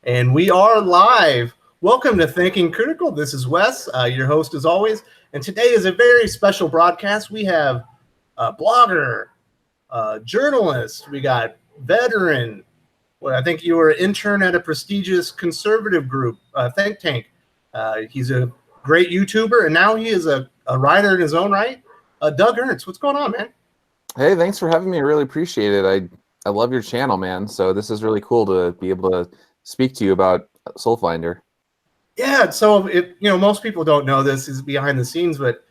And we are live. Welcome to Thinking Critical. This is Wes, your host as always. And today is a very special broadcast. We have a blogger, a journalist, we got veteran. Well, I think you were an intern at a prestigious conservative group, think tank. He's a great YouTuber, and now he is a writer in his own right. Doug Ernst, what's going on, man? Hey, thanks for having me. I really appreciate it. I love your channel, man. So this is really cool to be able to speak to you about Soulfinder. Yeah, so most people don't know this is behind the scenes, but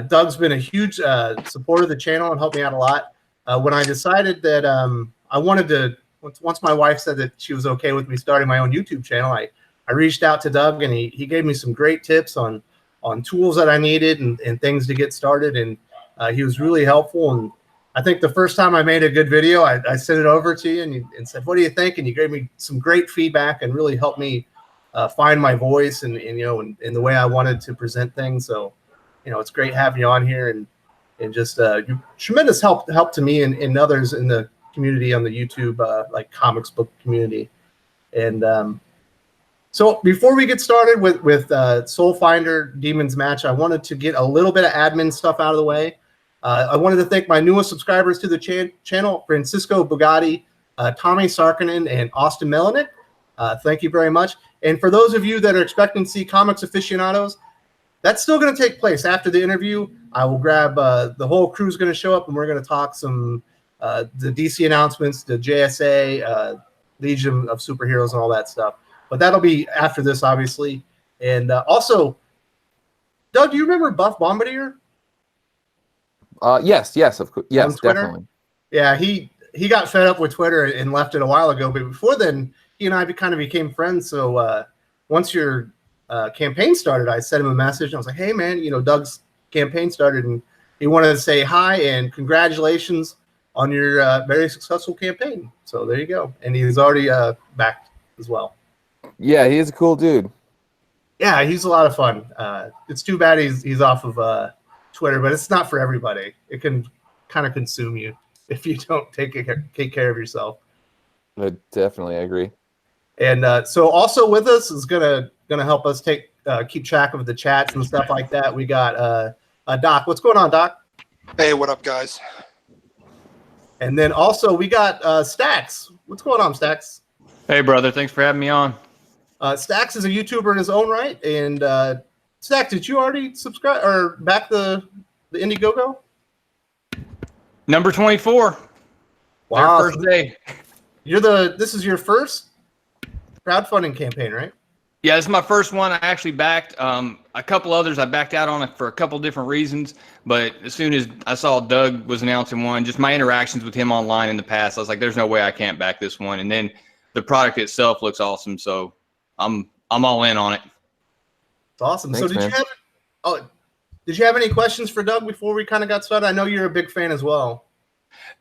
Doug's been a huge supporter of the channel and helped me out a lot. When I decided that I wanted to, once my wife said that she was okay with me starting my own YouTube channel, I reached out to Doug, and he gave me some great tips on tools that I needed and things to get started, and he was really helpful. And I think the first time I made a good video, I sent it over to you and said, what do you think? And you gave me some great feedback and really helped me find my voice and the way I wanted to present things. So, it's great having you on here and just tremendous help to me and others in the community on the YouTube, like comics book community. And so before we get started with Soulfinder Demon's Match, I wanted to get a little bit of admin stuff out of the way. I wanted to thank my newest subscribers to the channel, Francisco Bugatti, Tommy Sarkinen, and Austin Melanik. Thank you very much. And for those of you that are expecting to see Comics Aficionados, that's still going to take place after the interview. I will grab the whole crew's going to show up, and we're going to talk some the DC announcements, the JSA, Legion of Superheroes, and all that stuff. But that'll be after this, obviously. And also, Doug, do you remember Buff Bombardier? Yes, of course. Yes, definitely. Yeah, he got fed up with Twitter and left it a while ago. But before then, he and I kind of became friends. So once your campaign started, I sent him a message. And I was like, hey, man, Doug's campaign started, and he wanted to say hi and congratulations on your very successful campaign. So there you go. And he's already back as well. Yeah, he is a cool dude. Yeah, he's a lot of fun. It's too bad he's off of Twitter, but it's not for everybody. It can kind of consume you if you don't take care of yourself. I definitely agree. And so also with us is gonna help us keep track of the chats and stuff like that. We got Doc. What's going on, Doc? Hey, what up, guys? And then also we got Stacks. What's going on, Stacks? Hey, brother. Thanks for having me on. Stacks is a YouTuber in his own right, and Stack, did you already subscribe or back the Indiegogo? Number 24. Wow. Their first day. This is your first crowdfunding campaign, right? Yeah, this is my first one. I actually backed a couple others. I backed out on it for a couple different reasons, but as soon as I saw Doug was announcing one, just my interactions with him online in the past, I was like, there's no way I can't back this one. And then the product itself looks awesome, so I'm all in on it. It's awesome. Thanks, so did you have any questions for Doug before we kind of got started? I know you're a big fan as well.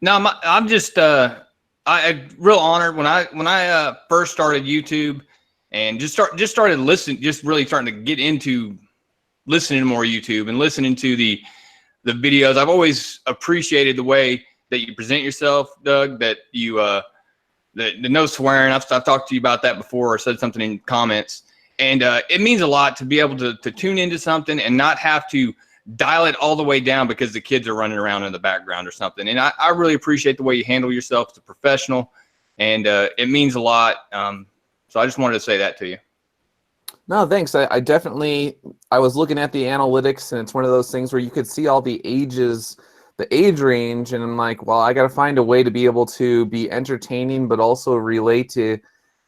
No, I'm just I real honored when I first started YouTube and just started listening, just really starting to get into listening to more YouTube and listening to the videos. I've always appreciated the way that you present yourself, Doug, that you the no swearing. I've talked to you about that before or said something in comments. And it means a lot to be able to tune into something and not have to dial it all the way down because the kids are running around in the background or something. And I really appreciate the way you handle yourself as a professional, and it means a lot. So I just wanted to say that to you. No, thanks. I definitely, I was looking at the analytics, and it's one of those things where you could see all the ages, the age range, and I'm like, well, I got to find a way to be able to be entertaining, but also relate to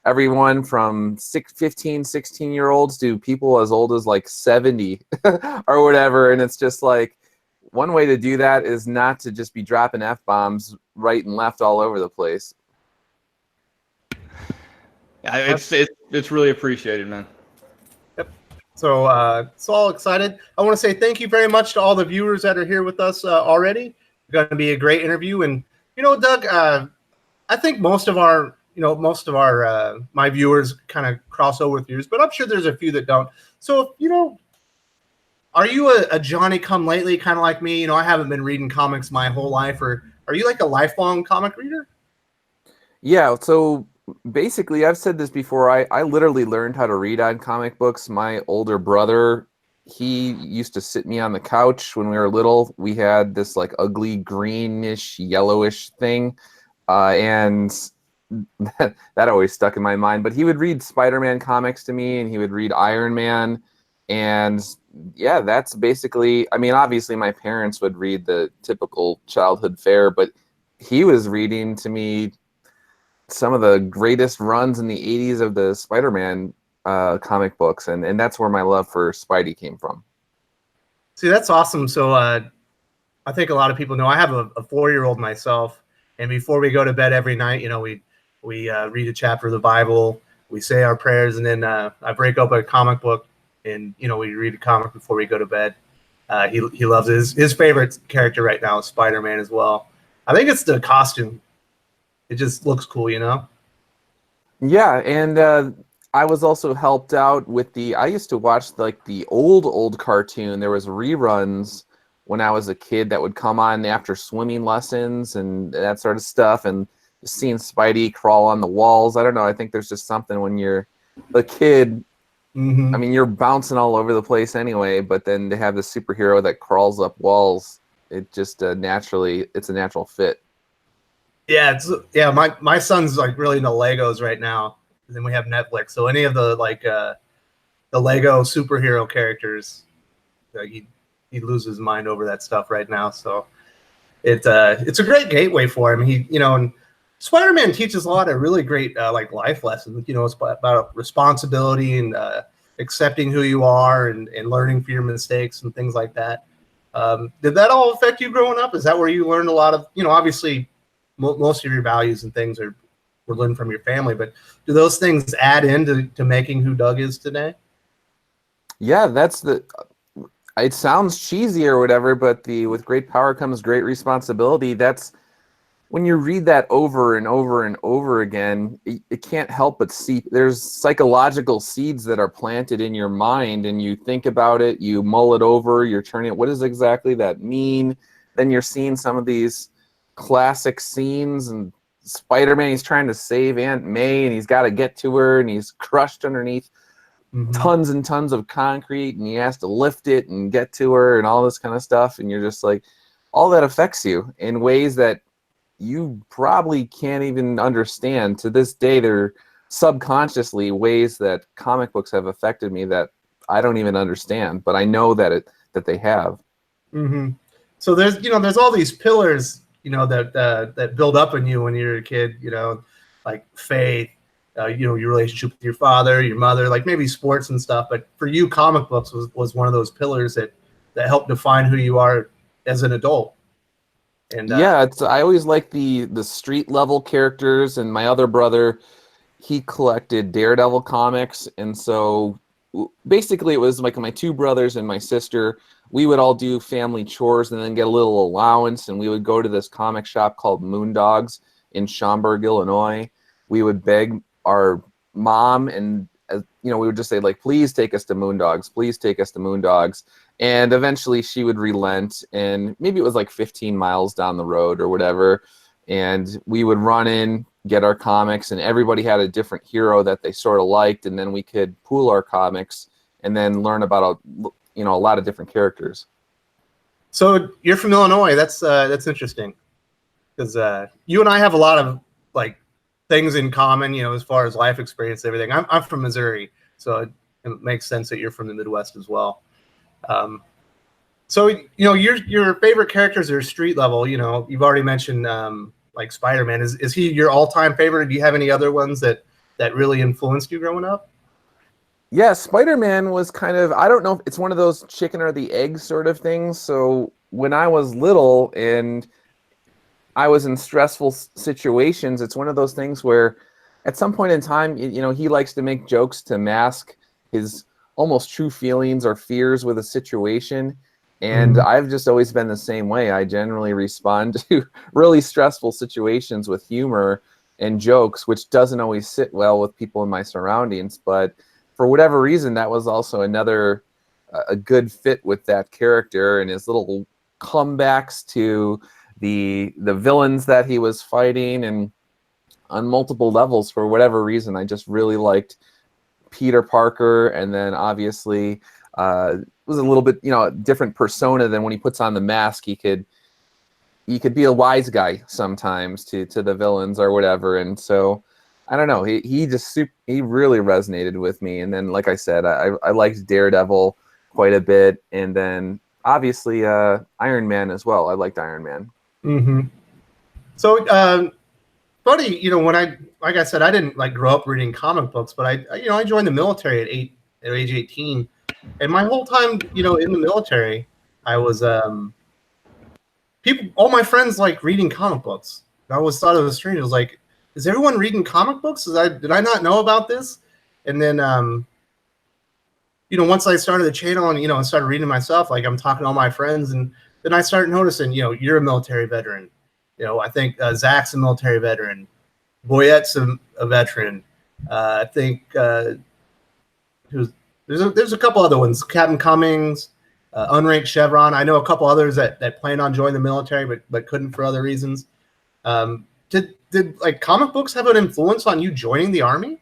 everyone from 15, 16-year-olds to people as old as like 70 or whatever. And it's just like, one way to do that is not to just be dropping F-bombs right and left all over the place. Yeah, it's really appreciated, man. Yep. So all excited. I want to say thank you very much to all the viewers that are here with us already. It's going to be a great interview. And, Doug, I think most of our my viewers kind of cross over with yours, but I'm sure there's a few that don't. So, are you a Johny Comelate kind of like me? I haven't been reading comics my whole life, or are you like a lifelong comic reader? Yeah, so basically, I've said this before. I literally learned how to read on comic books. My older brother, he used to sit me on the couch when we were little. We had this like ugly greenish, yellowish thing, and that always stuck in my mind. But he would read Spider-Man comics to me, and he would read Iron Man, and yeah, that's basically. I mean, obviously, my parents would read the typical childhood fare, but he was reading to me some of the greatest runs in the 80s of the Spider-Man comic books, and that's where my love for Spidey came from. See, that's awesome. So I think a lot of people know I have a 4-year-old myself, and before we go to bed every night, you know, we read a chapter of the Bible, we say our prayers, and then I break up a comic book, and you know, we read a comic before we go to bed. He loves his favorite character right now is Spider-Man as well. I think it's the costume. It just looks cool, you know? Yeah, and I was also helped out with I used to watch like the old cartoon. There was reruns when I was a kid that would come on after swimming lessons and that sort of stuff, and seeing Spidey crawl on the walls. I don't know, I think there's just something when you're a kid. I mean, you're bouncing all over the place anyway, but then to have the superhero that crawls up walls, it just it's a natural fit. Yeah, my son's like really into Legos right now. And then we have Netflix, so any of the like the Lego superhero characters, he loses his mind over that stuff right now. So it's a great gateway for him. And Spider-Man teaches a lot of really great like life lessons. You know, it's about responsibility and accepting who you are and learning from your mistakes and things like that. Did that all affect you growing up? Is that where you learned a lot of, obviously most of your values and things were learned from your family, but do those things add into making who Doug is today? Yeah, it sounds cheesy or whatever, but with great power comes great responsibility. That's when you read that over and over and over again, it can't help but see there's psychological seeds that are planted in your mind, and you think about it, you mull it over, you're turning it, what does exactly that mean? Then you're seeing some of these classic scenes, and Spider-Man, he's trying to save Aunt May, and he's got to get to her, and he's crushed underneath tons and tons of concrete, and he has to lift it and get to her and all this kind of stuff, and you're just like, all that affects you in ways that you probably can't even understand. To this day, they're subconsciously ways that comic books have affected me that I don't even understand, but I know that they have. So there's all these pillars, that build up in you when you're a kid, like faith, your relationship with your father, your mother, like maybe sports and stuff. But for you, comic books was one of those pillars that helped define who you are as an adult. And yeah, I always like the street level characters, and my other brother, he collected Daredevil comics, and so basically it was like my two brothers and my sister. We would all do family chores and then get a little allowance, and we would go to this comic shop called Moondogs in Schaumburg, Illinois. We would beg our mom, and we would just say, like, please take us to Moondogs, please take us to Moondogs. And eventually she would relent, and maybe it was like 15 miles down the road or whatever, and we would run in, get our comics, and everybody had a different hero that they sort of liked, and then we could pool our comics and then learn about a lot of different characters. So you're from Illinois. That's interesting, because you and I have a lot of like things in common, as far as life experience and everything. I'm from Missouri, so it makes sense that you're from the Midwest as well. So your favorite characters are street level. You've already mentioned like Spider-Man. Is he your all-time favorite? Do you have any other ones that really influenced you growing up? Yeah, Spider-Man was kind of, I don't know if it's one of those chicken or the egg sort of things. So when I was little and I was in stressful situations, it's one of those things where at some point in time, he likes to make jokes to mask his almost true feelings or fears with a situation. And I've just always been the same way. I generally respond to really stressful situations with humor and jokes, which doesn't always sit well with people in my surroundings. But for whatever reason, that was also a good fit with that character and his little comebacks to the villains that he was fighting. And on multiple levels for whatever reason. I just really liked Peter Parker, and then obviously it was a little bit, you know, different persona than when he puts on the mask. He could be a wise guy sometimes to the villains or whatever, and so I don't know. He really resonated with me. And then, like I said, I liked Daredevil quite a bit, and then obviously Iron Man as well. I liked Iron Man. Mm-hmm. So, funny, you know, like I said, I didn't like grow up reading comic books, but I joined the military at age 18, and my whole time, you know, in the military, I was all my friends like reading comic books. I always thought it was strange. I was like, is everyone reading comic books? Did I not know about this? And then, you know, once I started the channel and, you know, I started reading myself, like I'm talking to all my friends, and then I started noticing, you know, you're a military veteran. You know, I think Zach's a military veteran. Boyette's a veteran. I think there's a couple other ones. Captain Cummings, Unranked Chevron. I know a couple others that planned on joining the military but couldn't for other reasons. Did like comic books have an influence on you joining the Army?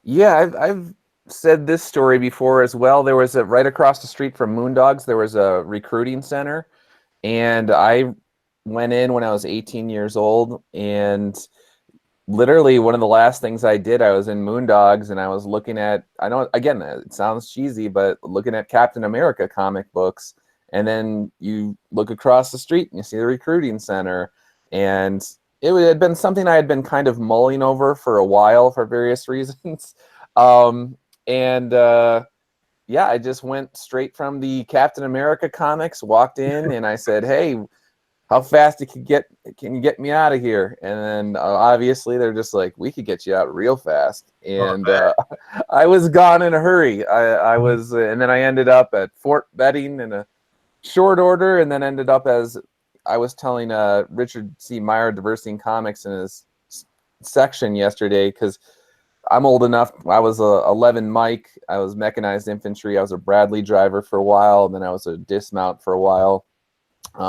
Yeah, I've said this story before as well. There was right across the street from Moondogs, there was a recruiting center, and I went in when I was 18 years old, and literally one of the last things I did, I was in Moondogs and I was looking at, I know, again, it sounds cheesy, but looking at Captain America comic books, and then you look across the street and you see the recruiting center, and it had been something I had been kind of mulling over for a while for various reasons. Yeah, I just went straight from the Captain America comics, walked in, and I said, hey, how fast can you get me out of here? And then obviously they're just like, we could get you out real fast. And I was gone in a hurry. I was, and then I ended up at Fort Benning in a short order, and then ended up, as I was telling Richard C. Meyer, Diversity in Comics, in his section yesterday, because I'm old enough. I was a 11 Mike. I was mechanized infantry. I was a Bradley driver for a while, and then I was a dismount for a while.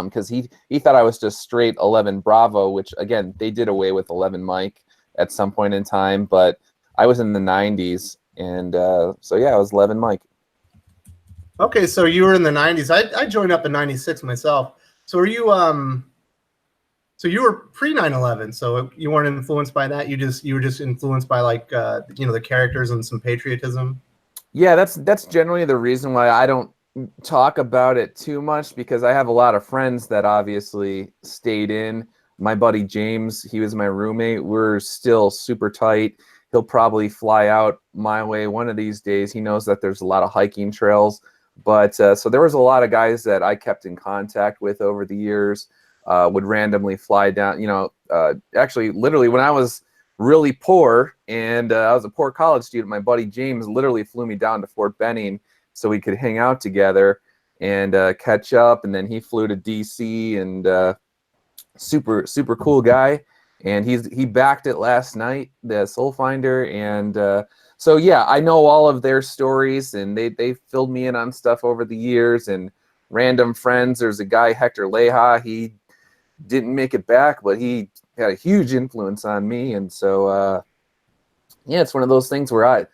Because he thought I was just straight 11 Bravo, which again they did away with 11 Mike at some point in time. But I was in the 90s, and so yeah, I was 11 Mike. Okay, so you were in the 90s. I joined up in 96 myself. So were you so you were pre 9/11, so you weren't influenced by that. You were just influenced by like you know, the characters and some patriotism. Yeah, that's generally the reason why I don't talk about it too much, because I have a lot of friends that obviously stayed in. My buddy James, he was my roommate. We're still super tight. He'll probably fly out my way one of these days. He knows that there's a lot of hiking trails. But so there was a lot of guys that I kept in contact with over the years, would randomly fly down, you know, actually literally when I was really poor and I was a poor college student, my buddy James literally flew me down to Fort Benning so we could hang out together and catch up. And then he flew to DC, and super cool guy. And he backed it last night, the Soulfinder. And so yeah, I know all of their stories, and they filled me in on stuff over the years, and random friends. There's a guy, Hector Leja. He didn't make it back, but he had a huge influence on me. And so yeah, it's one of those things where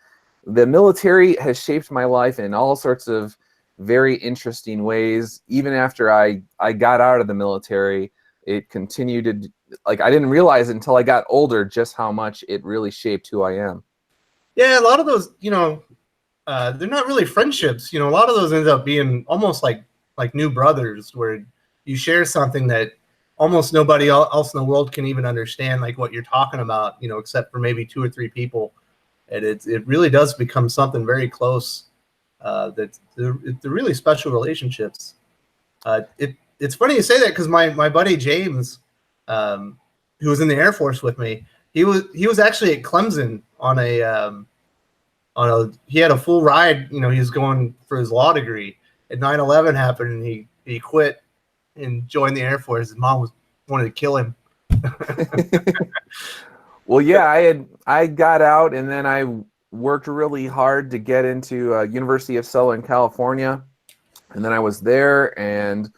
the military has shaped my life in all sorts of very interesting ways. Even after I got out of the military, it continued to, like, I didn't realize until I got older just how much it really shaped who I am. Yeah, a lot of those, you know, they're not really friendships. You know, a lot of those end up being almost like new brothers, where you share something that almost nobody else in the world can even understand, like what you're talking about, you know, except for maybe 2 or 3 people. And it really does become something very close. They're really special relationships. It's funny you say that, because my buddy James, who was in the Air Force with me, he was actually at Clemson he had a full ride. You know, he was going for his law degree. And 9/11 happened, and he quit and joined the Air Force. His mom wanted to kill him. Well, yeah, I got out, and then I worked really hard to get into University of Southern California, and then I was there, and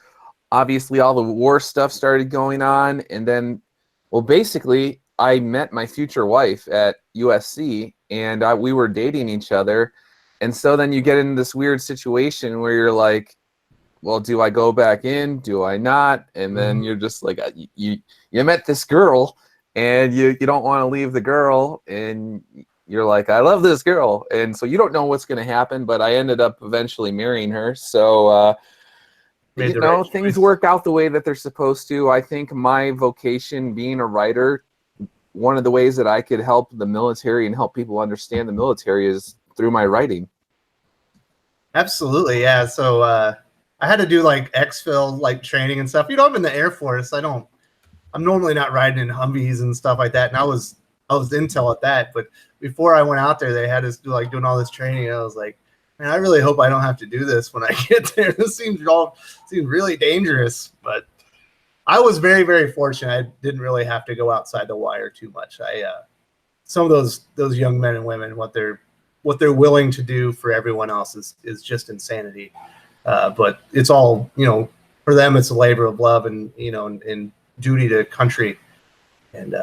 obviously all the war stuff started going on, and then, well, basically I met my future wife at USC, and we were dating each other. And so then you get in this weird situation where you're like, well, do I go back in? Do I not? And then you're just like, you met this girl, and you don't want to leave the girl, and you're like, I love this girl. And so you don't know what's going to happen, but I ended up eventually marrying her. So, you know, things work out the way that they're supposed to. I think my vocation, being a writer, one of the ways that I could help the military and help people understand the military is through my writing. Absolutely, yeah. So I had to do like exfil like training and stuff. You know, I'm in the Air Force. I'm normally not riding in Humvees and stuff like that. And I was intel at that. But before I went out there, they had us doing all this training. And I was like, man, I really hope I don't have to do this when I get there. This seems really dangerous. But I was very, very fortunate. I didn't really have to go outside the wire too much. Some of those young men and women, what they're willing to do for everyone else is just insanity. But it's all, you know, for them, it's a labor of love and, you know, and duty to country. And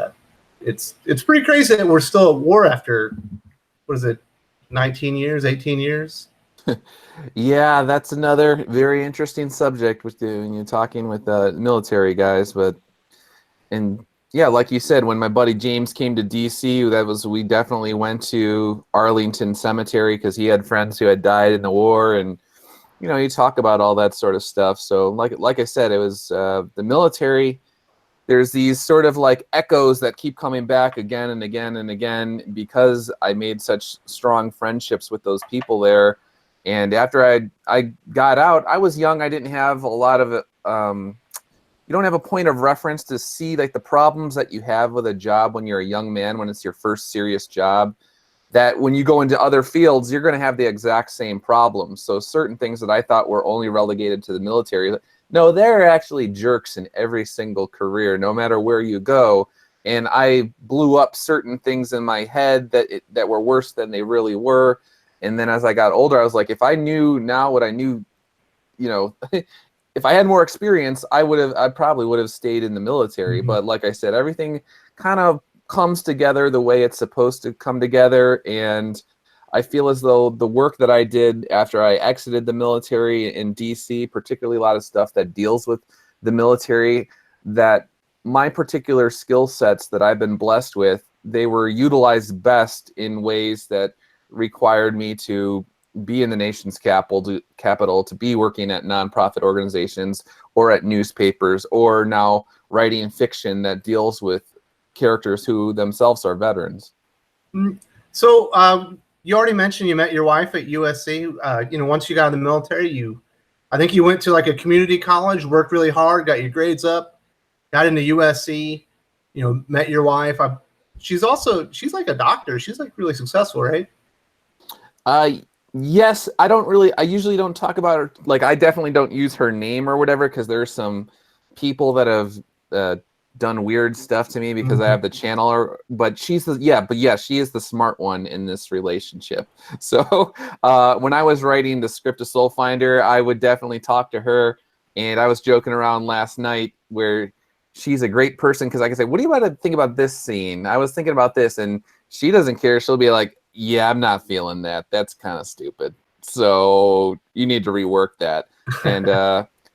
it's pretty crazy that we're still at war after, what is it, 19 years, 18 years? Yeah, that's another very interesting subject with when you're talking with military guys. And yeah, like you said, when my buddy James came to DC, we definitely went to Arlington Cemetery because he had friends who had died in the war, and you know, you talk about all that sort of stuff. So like I said, it was the military. There's these sort of like echoes that keep coming back again and again and again because I made such strong friendships with those people there. And after I got out, I was young. I didn't have a lot of it. You don't have a point of reference to see like the problems that you have with a job when you're a young man, when it's your first serious job, that when you go into other fields, you're going to have the exact same problems. So certain things that I thought were only relegated to the military, no, there are actually jerks in every single career, no matter where you go. And I blew up certain things in my head that were worse than they really were. And then as I got older, I was like, if I knew now what I knew, you know, if I had more experience, I probably would have stayed in the military. But like I said, everything kind of comes together the way it's supposed to come together. And I feel as though the work that I did after I exited the military in DC, particularly a lot of stuff that deals with the military, that my particular skill sets that I've been blessed with, they were utilized best in ways that required me to be in the nation's capital, to be working at nonprofit organizations or at newspapers, or now writing fiction that deals with characters who themselves are veterans. So you already mentioned you met your wife at USC. You know, once you got in the military, I think you went to like a community college, worked really hard, got your grades up, got into USC, you know, met your wife. She's like a doctor. She's like really successful, right? Yes, I usually don't talk about her. Like, I definitely don't use her name or whatever, because there's some people that have done weird stuff to me because I have the channel. But she is the smart one in this relationship. So when I was writing the script of Soulfinder, I would definitely talk to her. And I was joking around last night where she's a great person because I can say, what do you want to think about this scene? I was thinking about this, and she doesn't care. She'll be like, yeah, I'm not feeling that. That's kind of stupid. So you need to rework that. And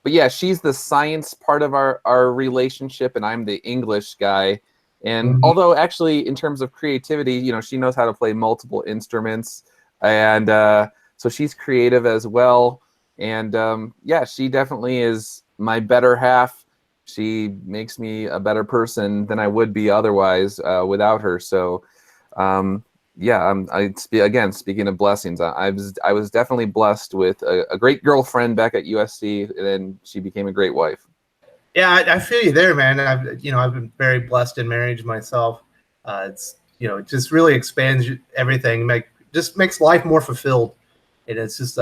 but yeah, she's the science part of our relationship, and I'm the English guy. And although actually in terms of creativity, you know, she knows how to play multiple instruments, and so she's creative as well. And yeah, she definitely is my better half. She makes me a better person than I would be otherwise without her. So yeah, again, speaking of blessings, I was definitely blessed with a great girlfriend back at USC, and then she became a great wife. Yeah, I feel you there, man. I've been very blessed in marriage myself. It's, you know, it just really expands everything, just makes life more fulfilled, and it's just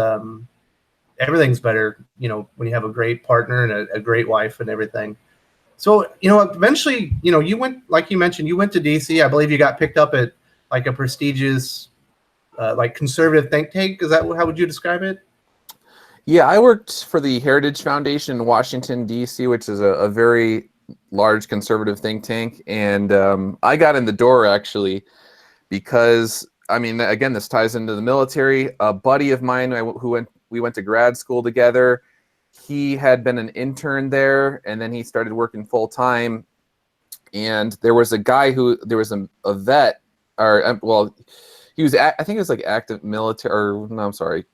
everything's better, you know, when you have a great partner and a great wife and everything. So, you know, eventually, you know, you went, like you mentioned, you went to DC. I believe you got picked up at like a prestigious, like conservative think tank. Is that how would you describe it? Yeah, I worked for the Heritage Foundation in Washington, D.C., which is a very large conservative think tank, and I got in the door actually because, I mean, again, this ties into the military. A buddy of mine we went to grad school together. He had been an intern there, and then he started working full time. And there was a guy there was a vet, or well, he was I think it was like active military, or no, I'm sorry,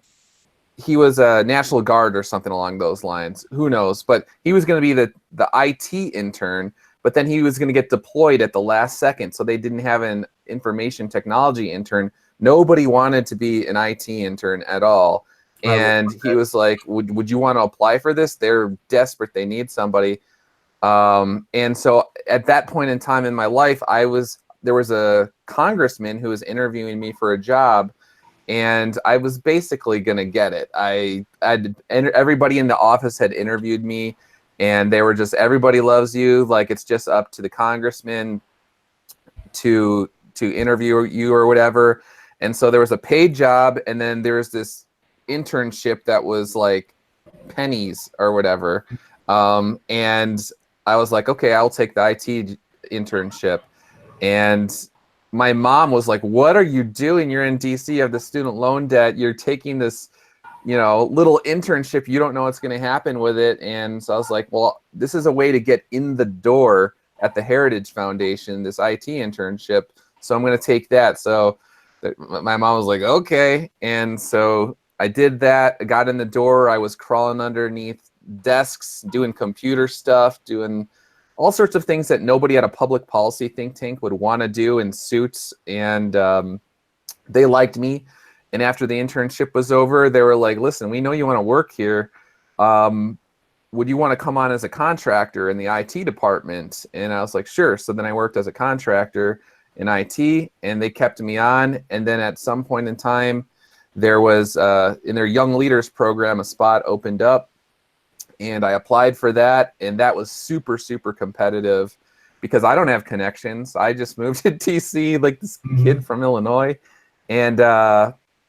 he was a National Guard or something along those lines. Who knows? But he was going to be the IT intern, but then he was going to get deployed at the last second, so they didn't have an information technology intern. Nobody wanted to be an IT intern at all. And he was like, would you want to apply for this? They're desperate. They need somebody. And so at that point in time in my life, there was a congressman who was interviewing me for a job, and I was basically going to get it. Everybody in the office had interviewed me, and they were just, everybody loves you. Like, it's just up to the congressman to interview you or whatever. And so there was a paid job, and then there was this internship that was like pennies or whatever. And I was like, okay, I'll take the IT internship. And my mom was like, what are you doing? You're in DC, you have the student loan debt. You're taking this, little internship. You don't know what's going to happen with it. And so I was like, well, this is a way to get in the door at the Heritage Foundation, this IT internship. So I'm going to take that. So my mom was like, okay. And so I did that. I got in the door. I was crawling underneath desks, doing computer stuff, doing all sorts of things that nobody at a public policy think tank would want to do in suits. And they liked me. And after the internship was over, they were like, listen, we know you want to work here. Would you want to come on as a contractor in the IT department? And I was like, sure. So then I worked as a contractor in IT, and they kept me on. And then at some point in time, there was, in their Young Leaders program, a spot opened up, and I applied for that, and that was super, super competitive because I don't have connections. I just moved to DC, like this kid from Illinois, and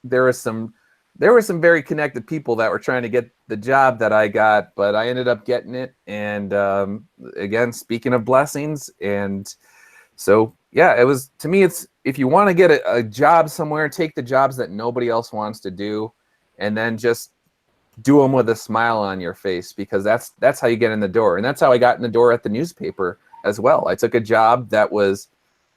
there were some very connected people that were trying to get the job that I got, but I ended up getting it. And again, speaking of blessings, and so yeah, it was, to me, it's, if you want to get a job somewhere, take the jobs that nobody else wants to do, and then just do them with a smile on your face, because that's how you get in the door. And that's how I got in the door at the newspaper as well. I took a job that was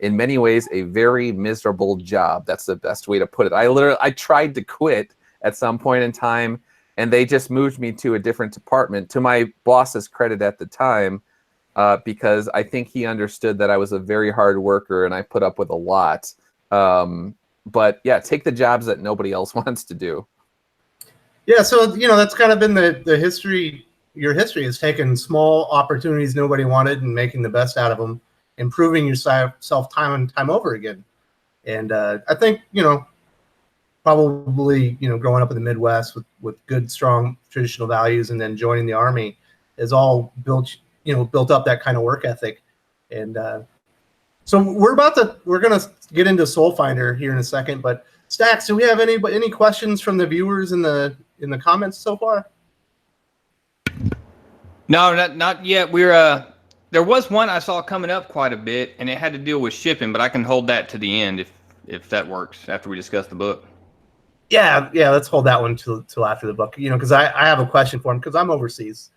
in many ways a very miserable job. That's the best way to put it. I tried to quit at some point in time, and they just moved me to a different department, to my boss's credit at the time, because I think he understood that I was a very hard worker and I put up with a lot. But yeah, take the jobs that nobody else wants to do. Yeah, so that's kind of been the history. Your history is taking small opportunities nobody wanted and making the best out of them, improving yourself time and time over again. And I think probably growing up in the Midwest with good, strong traditional values, and then joining the Army is all built up that kind of work ethic. And so we're gonna get into Soulfinder here in a second, but Stacks, do we have any questions from the viewers in the comments so far? No, not yet. We're there was one I saw coming up quite a bit, and it had to deal with shipping, but I can hold that to the end if that works after we discuss the book. Yeah, let's hold that one till after the book. Because I have a question for him, because I'm overseas.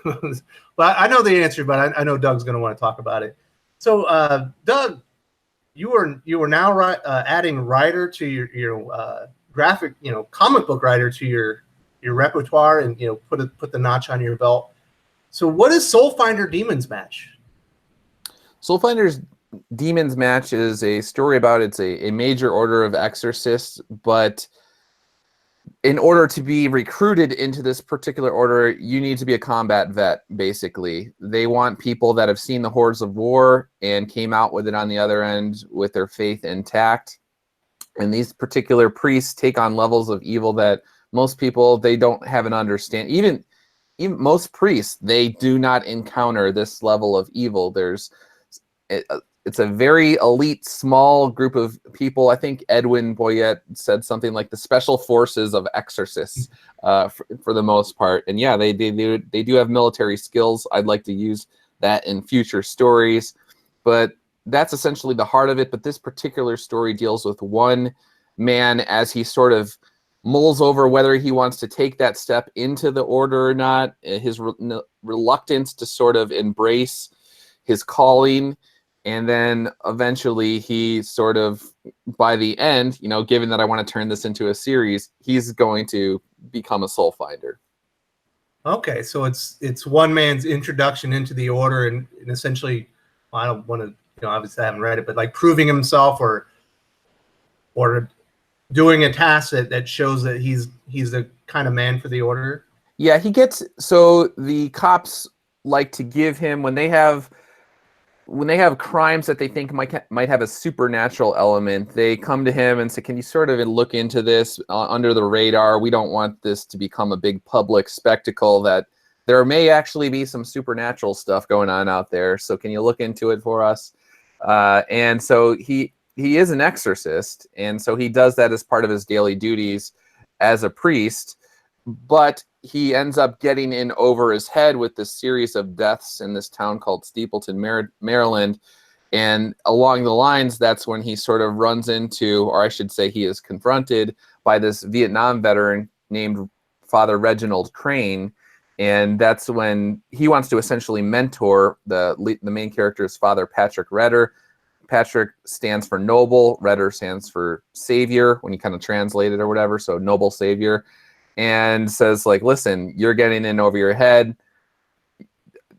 Well, I know the answer, but I know Doug's going to want to talk about it. So, Doug, you are now adding writer to your graphic, comic book writer to your repertoire, and put the notch on your belt. So, what is Soulfinder Demons Match? Soulfinder's Demons Match is a story about, it's a major order of exorcists, but in order to be recruited into this particular order, you need to be a combat vet, basically. They want people that have seen the horrors of war and came out with it on the other end with their faith intact. And these particular priests take on levels of evil that most people, they don't have an understanding. Even most priests, they do not encounter this level of evil. It's a very elite, small group of people. I think Edwin Boyette said something like the special forces of exorcists, for the most part. And yeah, they do have military skills. I'd like to use that in future stories. But that's essentially the heart of it. But this particular story deals with one man as he sort of mulls over whether he wants to take that step into the order or not, his reluctance to sort of embrace his calling. And then eventually he sort of, by the end, given that I want to turn this into a series, he's going to become a Soulfinder. Okay, so it's one man's introduction into the order, and essentially, I don't want to, obviously I haven't read it, but like proving himself or doing a task that shows that he's the kind of man for the order. Yeah, so the cops like to give him, when they have crimes that they think might have a supernatural element, they come to him and say, can you sort of look into this under the radar? We don't want this to become a big public spectacle, that there may actually be some supernatural stuff going on out there. So can you look into it for us? And so he is an exorcist. And so he does that as part of his daily duties as a priest. But he ends up getting in over his head with this series of deaths in this town called Stapleton, Maryland. And along the lines, that's when he sort of runs into, or I should say he is confronted by this Vietnam veteran named Father Reginald Crane. And that's when he wants to essentially mentor the main character is Father Patrick Redder. Patrick stands for noble, Redder stands for savior when you kind of translate it or whatever, so noble savior. And says, like, listen, you're getting in over your head.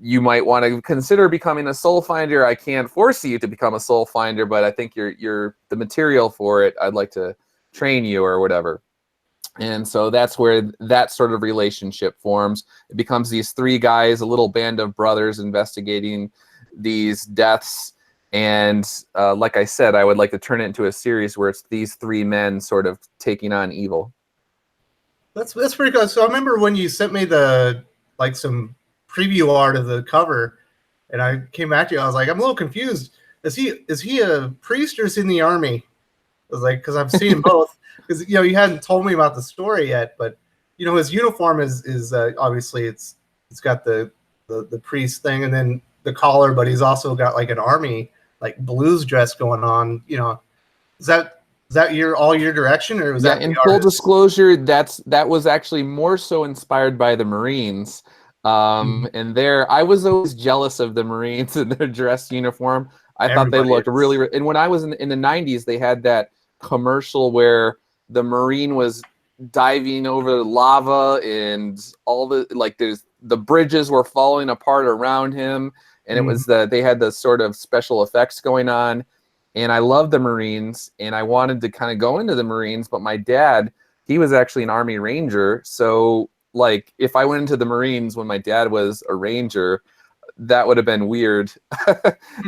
You might want to consider becoming a Soulfinder. I can't force you to become a Soulfinder, but I think you're the material for it. I'd like to train you or whatever. And so that's where that sort of relationship forms. It becomes these three guys, a little band of brothers investigating these deaths. And like I said, I would like to turn it into a series where it's these three men sort of taking on evil. That's pretty good. So I remember when you sent me some preview art of the cover, and I came back to you. I was like, I'm a little confused. Is he a priest or is he in the army? I was like, because I've seen both. Because you hadn't told me about the story yet, but his uniform is obviously it's got the priest thing and then the collar, but he's also got like an army like blues dress going on. Is that your direction, or was that in full disclosure, that was actually more so inspired by the Marines. And I was always jealous of the Marines and their dress uniform. I thought they looked really, and when I was in the 90s, they had that commercial where the Marine was diving over lava and all the bridges were falling apart around him. And it was they had the sort of special effects going on. And I loved the Marines, and I wanted to kind of go into the Marines, but my dad, he was actually an Army Ranger. So, like, if I went into the Marines when my dad was a Ranger, that would have been weird.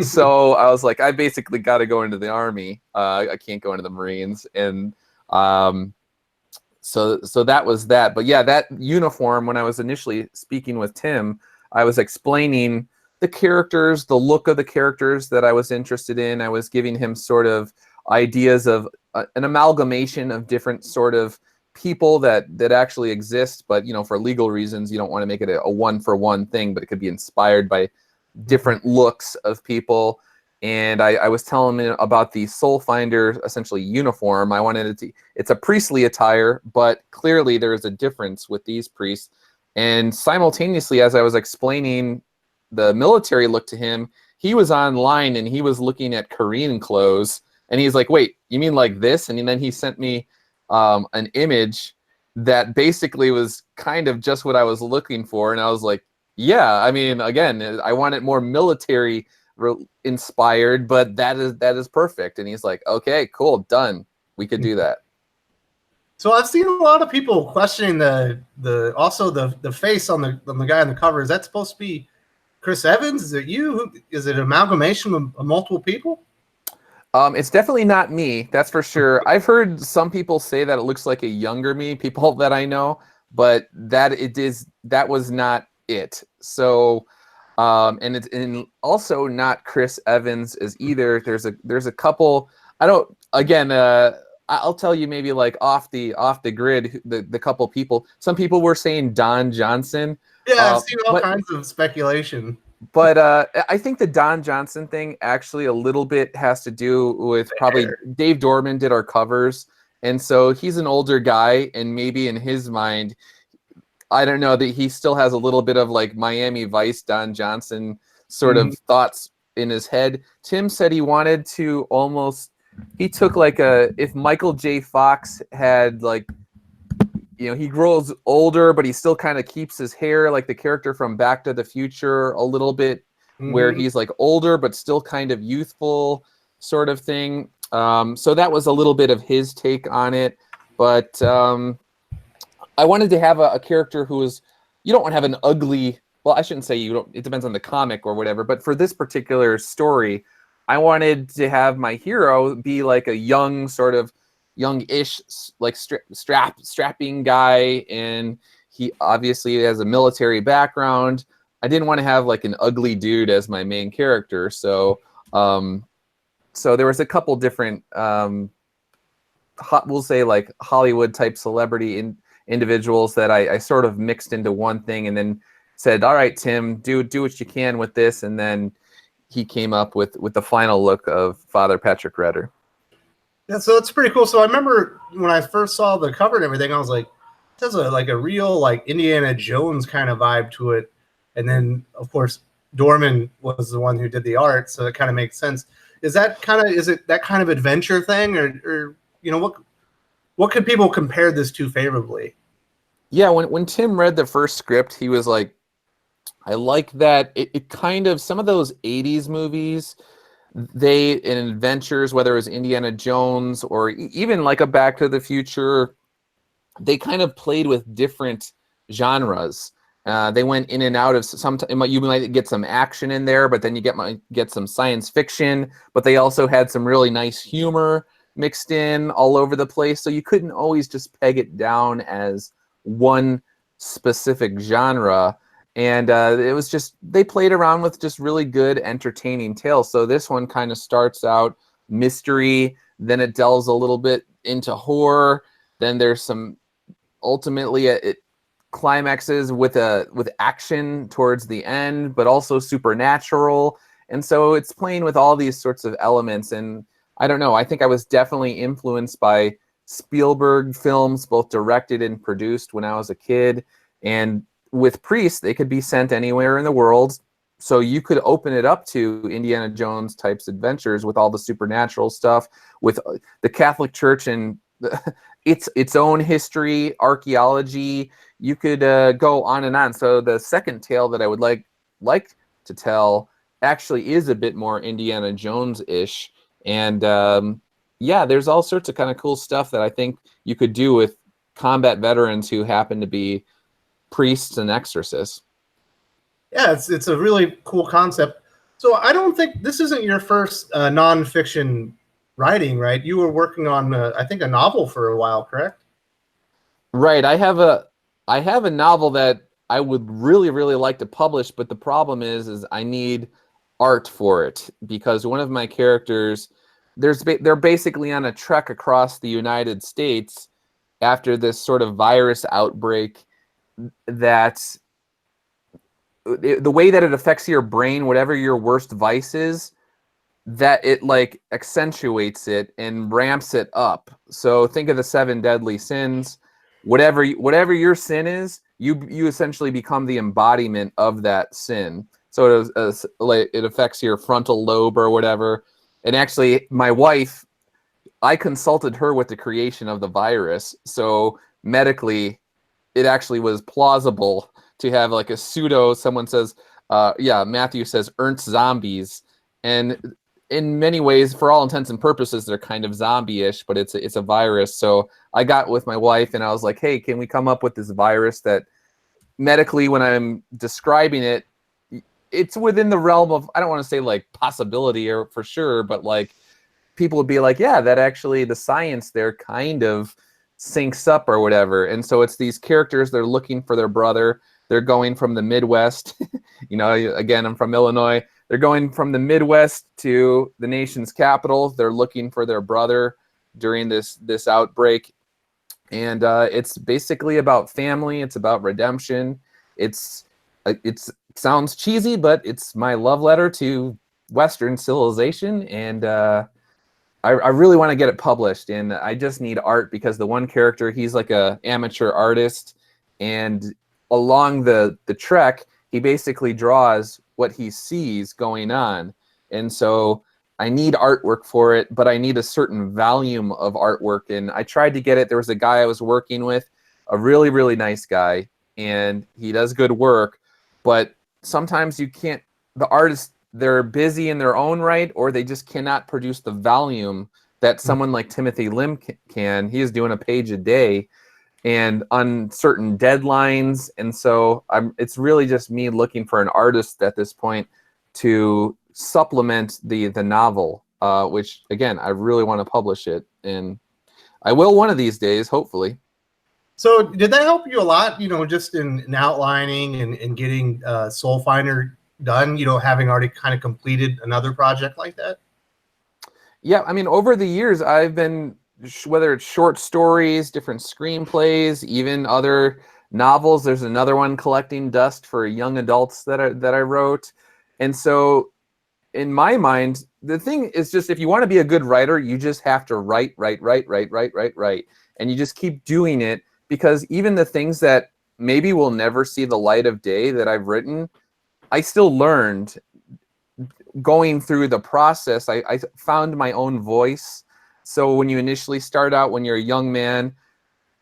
So I was like, I basically got to go into the Army. I can't go into the Marines. And so that was that. But yeah, that uniform, when I was initially speaking with Tim, I was explaining the characters, the look of the characters that I was interested in. I was giving him sort of ideas of an amalgamation of different sort of people that actually exist, but for legal reasons, you don't want to make it a one-for-one thing, but it could be inspired by different looks of people. And I was telling him about the Soulfinder, essentially uniform. I wanted it's a priestly attire, but clearly there is a difference with these priests. And simultaneously, as I was explaining the military look to him, he was online and he was looking at Korean clothes, and he's like, wait, you mean like this? And then he sent me an image that basically was kind of just what I was looking for. And I was like, yeah, I mean, again, I want it more military inspired, but that is perfect. And he's like, okay, cool, done. We could do that. So I've seen a lot of people questioning the face on the guy on the cover. Is that supposed to be Chris Evans? Is it you? Is it an amalgamation of multiple people? It's definitely not me, that's for sure. I've heard some people say that it looks like a younger me, people that I know, but that was not it. So, and it's also not Chris Evans as either. There's a couple. I'll tell you maybe like off the grid, the couple people. Some people were saying Don Johnson. Yeah, I've seen all kinds of speculation. But I think the Don Johnson thing actually a little bit has to do with probably Dave Dorman did our covers. And so he's an older guy, and maybe in his mind, I don't know, that he still has a little bit of like Miami Vice Don Johnson sort of thoughts in his head. Tim said he wanted to he took like if Michael J. Fox had like, he grows older, but he still kind of keeps his hair like the character from Back to the Future a little bit, where he's like older, but still kind of youthful sort of thing. So that was a little bit of his take on it. But I wanted to have a character who was, you don't want to have an ugly, well, I shouldn't say you don't, it depends on the comic or whatever, but for this particular story, I wanted to have my hero be like a young sort of young-ish, like strapping guy, and he obviously has a military background. I didn't want to have like an ugly dude as my main character, so so there was a couple different we'll say like Hollywood type celebrity individuals that I sort of mixed into one thing, and then said, all right, Tim, do what you can with this, and then he came up with the final look of Father Patrick Redder. Yeah, so it's pretty cool. So I remember when I first saw the cover and everything, I was like, "This is like a real like Indiana Jones kind of vibe to it." And then, of course, Dorman was the one who did the art, so it kind of makes sense. Is it that kind of adventure thing, or what could people compare this to favorably? Yeah, when Tim read the first script, he was like, "I like that it kind of some of those '80s movies." In adventures, whether it was Indiana Jones or even like a Back to the Future, they kind of played with different genres. They went in and out of you might get some action in there, but then you might get some science fiction, but they also had some really nice humor mixed in all over the place. So you couldn't always just peg it down as one specific genre. And it was just, they played around with just really good, entertaining tales. So this one kind of starts out mystery, then it delves a little bit into horror. Then there's some, ultimately, it climaxes with action towards the end, but also supernatural. And so it's playing with all these sorts of elements. And I don't know, I think I was definitely influenced by Spielberg films, both directed and produced when I was a kid. And with priests, they could be sent anywhere in the world. So you could open it up to Indiana Jones types adventures with all the supernatural stuff, with the Catholic Church and its own history, archaeology. You could go on and on. So the second tale that I would like to tell actually is a bit more Indiana Jones-ish. And yeah, there's all sorts of kind of cool stuff that I think you could do with combat veterans who happen to be priests and exorcists. Yeah, it's a really cool concept. So I don't think this isn't your first nonfiction writing, right? You were working on I think a novel for a while, correct? Right. I have a novel that I would really like to publish, but the problem is I need art for it, because one of my characters, they're basically on a trek across the United States after this sort of virus outbreak that the way that it affects your brain, whatever your worst vice is, that it like accentuates it and ramps it up. So think of the 7 deadly sins. Whatever your sin is, you essentially become the embodiment of that sin. So it affects your frontal lobe or whatever. And actually, my wife, I consulted her with the creation of the virus. So medically, it actually was plausible to have like a pseudo, someone says, Matthew says Ernst zombies. And in many ways, for all intents and purposes, they're kind of zombie-ish, but it's a virus. So I got with my wife and I was like, hey, can we come up with this virus that medically, when I'm describing it, it's within the realm of, I don't want to say like possibility or for sure, but like people would be like, yeah, that actually the science there kind of syncs up or whatever. And so it's these characters, they're looking for their brother. They're going from the Midwest. Again, I'm from Illinois. They're going from the Midwest to the nation's capital. They're looking for their brother during this outbreak. And it's basically about family. It's about redemption. It's sounds cheesy, but it's my love letter to Western civilization, and I really want to get it published. And I just need art because the one character, he's like a amateur artist, and along the trek, he basically draws what he sees going on. And so I need artwork for it, but I need a certain volume of artwork. And I tried to get it. There was a guy I was working with, a really, really nice guy, and he does good work, but sometimes you can't, the artists, they're busy in their own right, or they just cannot produce the volume that someone like Timothy Lim can. He is doing a page a day and on certain deadlines. And so it's really just me looking for an artist at this point to supplement the novel, which again, I really want to publish it, and I will one of these days, hopefully. So did that help you a lot, just in outlining and getting Soulfinder done, having already kind of completed another project like that? Yeah, I mean, over the years, I've been, whether it's short stories, different screenplays, even other novels. There's another one, Collecting Dust, for young adults that I wrote. And so in my mind, the thing is just, if you want to be a good writer, you just have to write. And you just keep doing it, because even the things that maybe will never see the light of day that I've written, I still learned going through the process. I found my own voice. So when you initially start out, when you're a young man,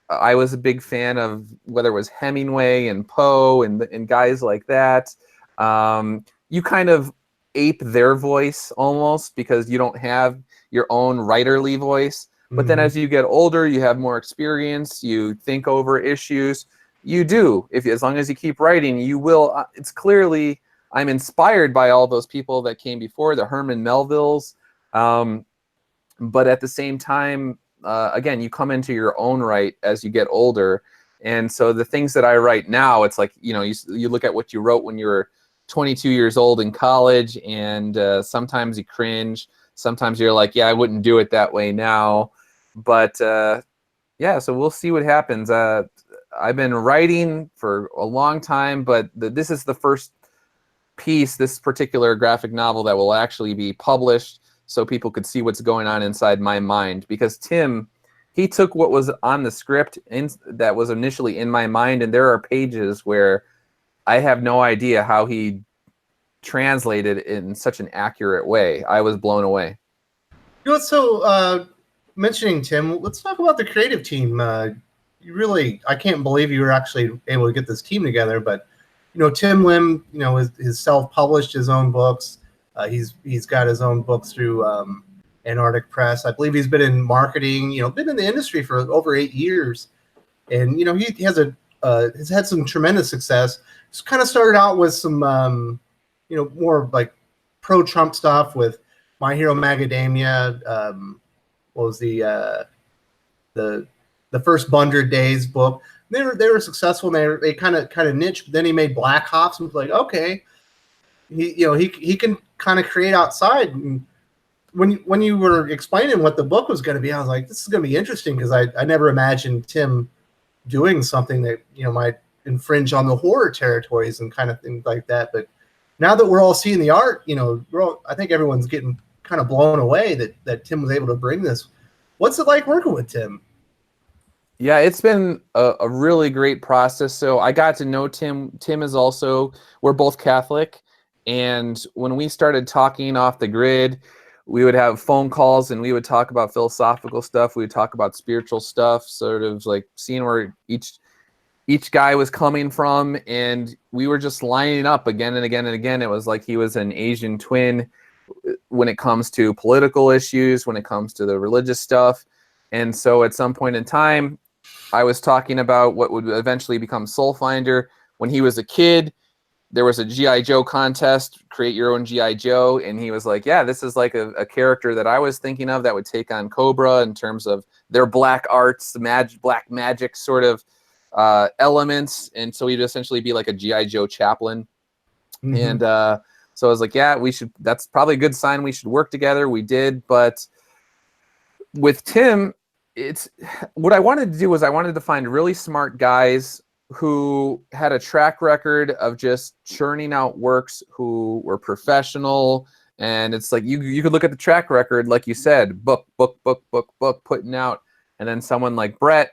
I was a big fan of whether it was Hemingway and Poe and guys like that. You kind of ape their voice almost, because you don't have your own writerly voice. But then as you get older, you have more experience, you think over issues. You do. As long as you keep writing, you will. It's clearly, I'm inspired by all those people that came before, the Herman Melvilles. But at the same time, again, you come into your own right as you get older. And so the things that I write now, it's like, you look at what you wrote when you were 22 years old in college, and sometimes you cringe. Sometimes you're like, yeah, I wouldn't do it that way now. But yeah, so we'll see what happens. I've been writing for a long time, but this is the first piece, this particular graphic novel, that will actually be published so people could see what's going on inside my mind. Because Tim, he took what was on the script that was initially in my mind, and there are pages where I have no idea how he translated it in such an accurate way. I was blown away. So mentioning Tim, let's talk about the creative team. I can't believe you were actually able to get this team together. But Tim Lim, is self-published his own books. He's got his own books through Antarctic Press. I believe he's been in marketing. Been in the industry for over 8 years, and he has had some tremendous success. Just kind of started out with some more like pro-Trump stuff with My Hero Magademia. What was the First Bundred Days book? They were successful, and they kind of niched. But then he made Black Ops, and was like, okay, he can kind of create outside. And when you were explaining what the book was going to be, I was like, this is going to be interesting, because I never imagined Tim doing something that might infringe on the horror territories and kind of things like that. But now that we're all seeing the art, I think everyone's getting kind of blown away that Tim was able to bring this. What's it like working with Tim? Yeah, it's been a really great process. So I got to know Tim. Tim is also, we're both Catholic. And when we started talking off the grid, we would have phone calls and we would talk about philosophical stuff. We would talk about spiritual stuff, sort of like seeing where each guy was coming from. And we were just lining up again and again and again. It was like he was an Asian twin when it comes to political issues, when it comes to the religious stuff. And so at some point in time, I was talking about what would eventually become Soulfinder. When he was a kid, there was a G.I. Joe contest, create your own G.I. Joe. And he was like, yeah, this is like a character that I was thinking of that would take on Cobra in terms of their black arts, black magic sort of elements. And so he'd essentially be like a G.I. Joe chaplain. And so I was like, yeah, that's probably a good sign. We should work together. We did. But with Tim, what I wanted to do was I wanted to find really smart guys who had a track record of just churning out works, who were professional. And it's like you could look at the track record, like you said, book, putting out. And then someone like Brett,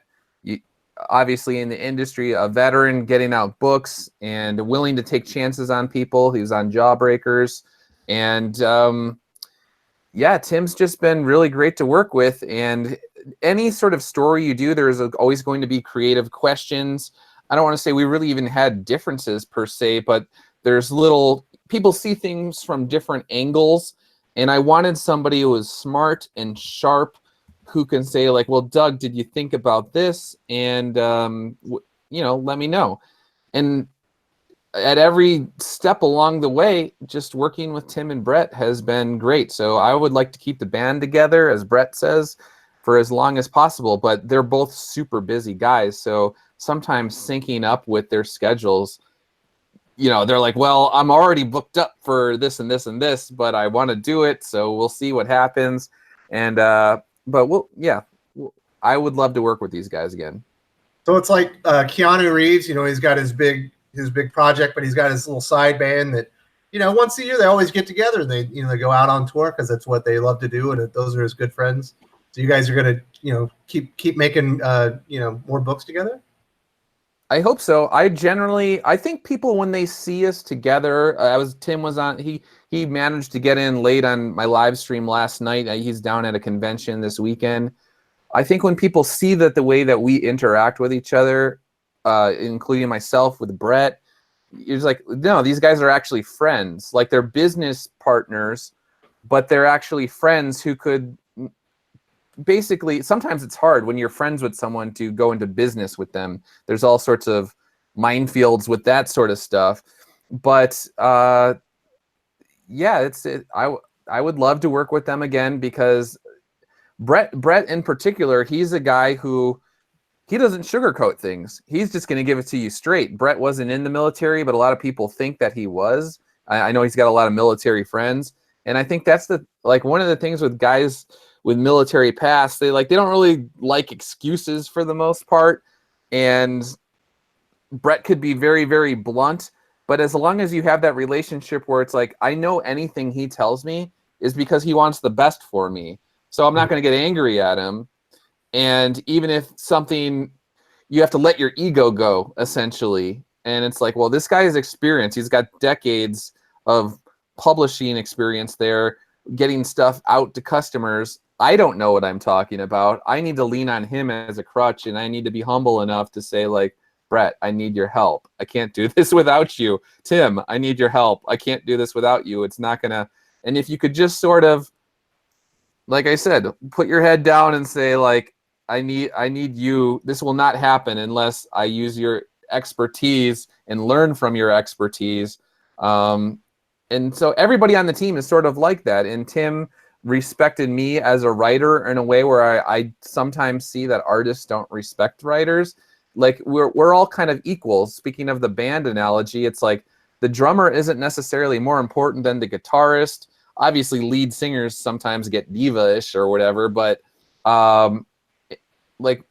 obviously in the industry, a veteran, getting out books and willing to take chances on people. He was on Jawbreakers. And yeah, Tim's just been really great to work with. And any sort of story you do, there's always going to be creative questions. I don't want to say we really even had differences per se, but there's people see things from different angles. And I wanted somebody who was smart and sharp, who can say like, well, Doug, did you think about this? And, let me know. And at every step along the way, just working with Tim and Brett has been great. So I would like to keep the band together, as Brett says, for as long as possible, but they're both super busy guys. So sometimes syncing up with their schedules, they're like, well, I'm already booked up for this and this and this, but I want to do it. So we'll see what happens. And, but I would love to work with these guys again. So it's like Keanu Reeves, he's got his big project, but he's got his little side band that, once a year they always get together and they go out on tour because that's what they love to do, and those are his good friends. So you guys are gonna keep making more books together. I hope so. I think people, when they see us together, Tim was on. He managed to get in late on my live stream last night. He's down at a convention this weekend. I think when people see that the way that we interact with each other, including myself with Brett, it's like, no, these guys are actually friends. Like, they're business partners, but they're actually friends who could basically, sometimes it's hard when you're friends with someone to go into business with them. There's all sorts of minefields with that sort of stuff. But yeah, I would love to work with them again, because Brett in particular, he's a guy who, he doesn't sugarcoat things. He's just going to give it to you straight. Brett wasn't in the military, but a lot of people think that he was. I know he's got a lot of military friends, and I think that's one of the things with guys with military past. They don't really like excuses for the most part, and Brett could be very, very blunt. But as long as you have that relationship where it's like, I know anything he tells me is because he wants the best for me, so I'm not going to get angry at him. And even if something, you have to let your ego go, essentially. And it's like, well, this guy has experience. He's got decades of publishing experience there, getting stuff out to customers. I don't know what I'm talking about. I need to lean on him as a crutch, and I need to be humble enough to say, like, Brett, I need your help. I can't do this without you. Tim, I need your help. I can't do this without you. It's not going to... And if you could just sort of, like I said, put your head down and say, like, I need you. This will not happen unless I use your expertise and learn from your expertise. And so everybody on the team is sort of like that. And Tim respected me as a writer in a way where I sometimes see that artists don't respect writers. Like, we're all kind of equals. Speaking of the band analogy, it's like the drummer isn't necessarily more important than the guitarist. Obviously, lead singers sometimes get diva-ish or whatever, but like,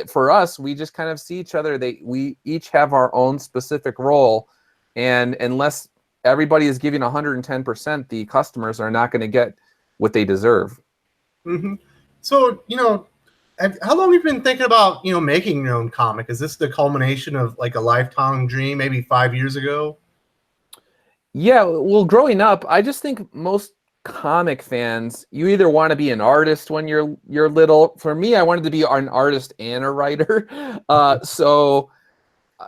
for us, we just kind of see each other. We each have our own specific role, and unless everybody is giving 110%, the customers are not going to get what they deserve. Mm-hmm. So, how long have you been thinking about, making your own comic? Is this the culmination of like a lifetime dream, maybe 5 years ago? Yeah, well, growing up, I just think most comic fans, you either want to be an artist when you're little. For me, I wanted to be an artist and a writer. So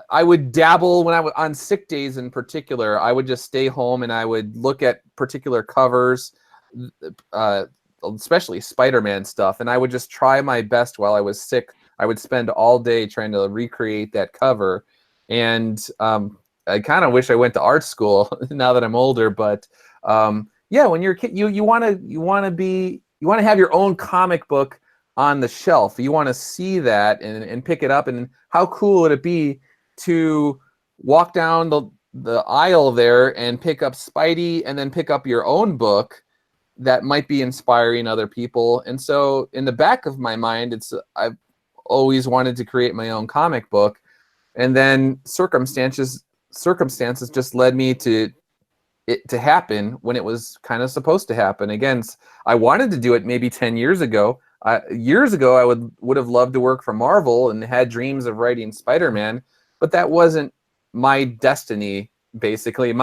I would dabble when I was on sick days. In particular, I would just stay home and I would look at particular covers, especially SpiderMan stuff, and I would just try my best while I was sick. I would spend all day trying to recreate that cover, and I kind of wish I went to art school now that I'm older. But yeah, when you're a kid, you want to have your own comic book on the shelf. You want to see that and pick it up. And how cool would it be to walk down the aisle there and pick up Spidey and then pick up your own book that might be inspiring other people? And so in the back of my mind, I've always wanted to create my own comic book. And then circumstances just led me to it to happen when it was kind of supposed to happen. Again, I wanted to do it maybe 10 years ago. Years ago, I would have loved to work for Marvel and had dreams of writing Spider-Man, but that wasn't my destiny, basically.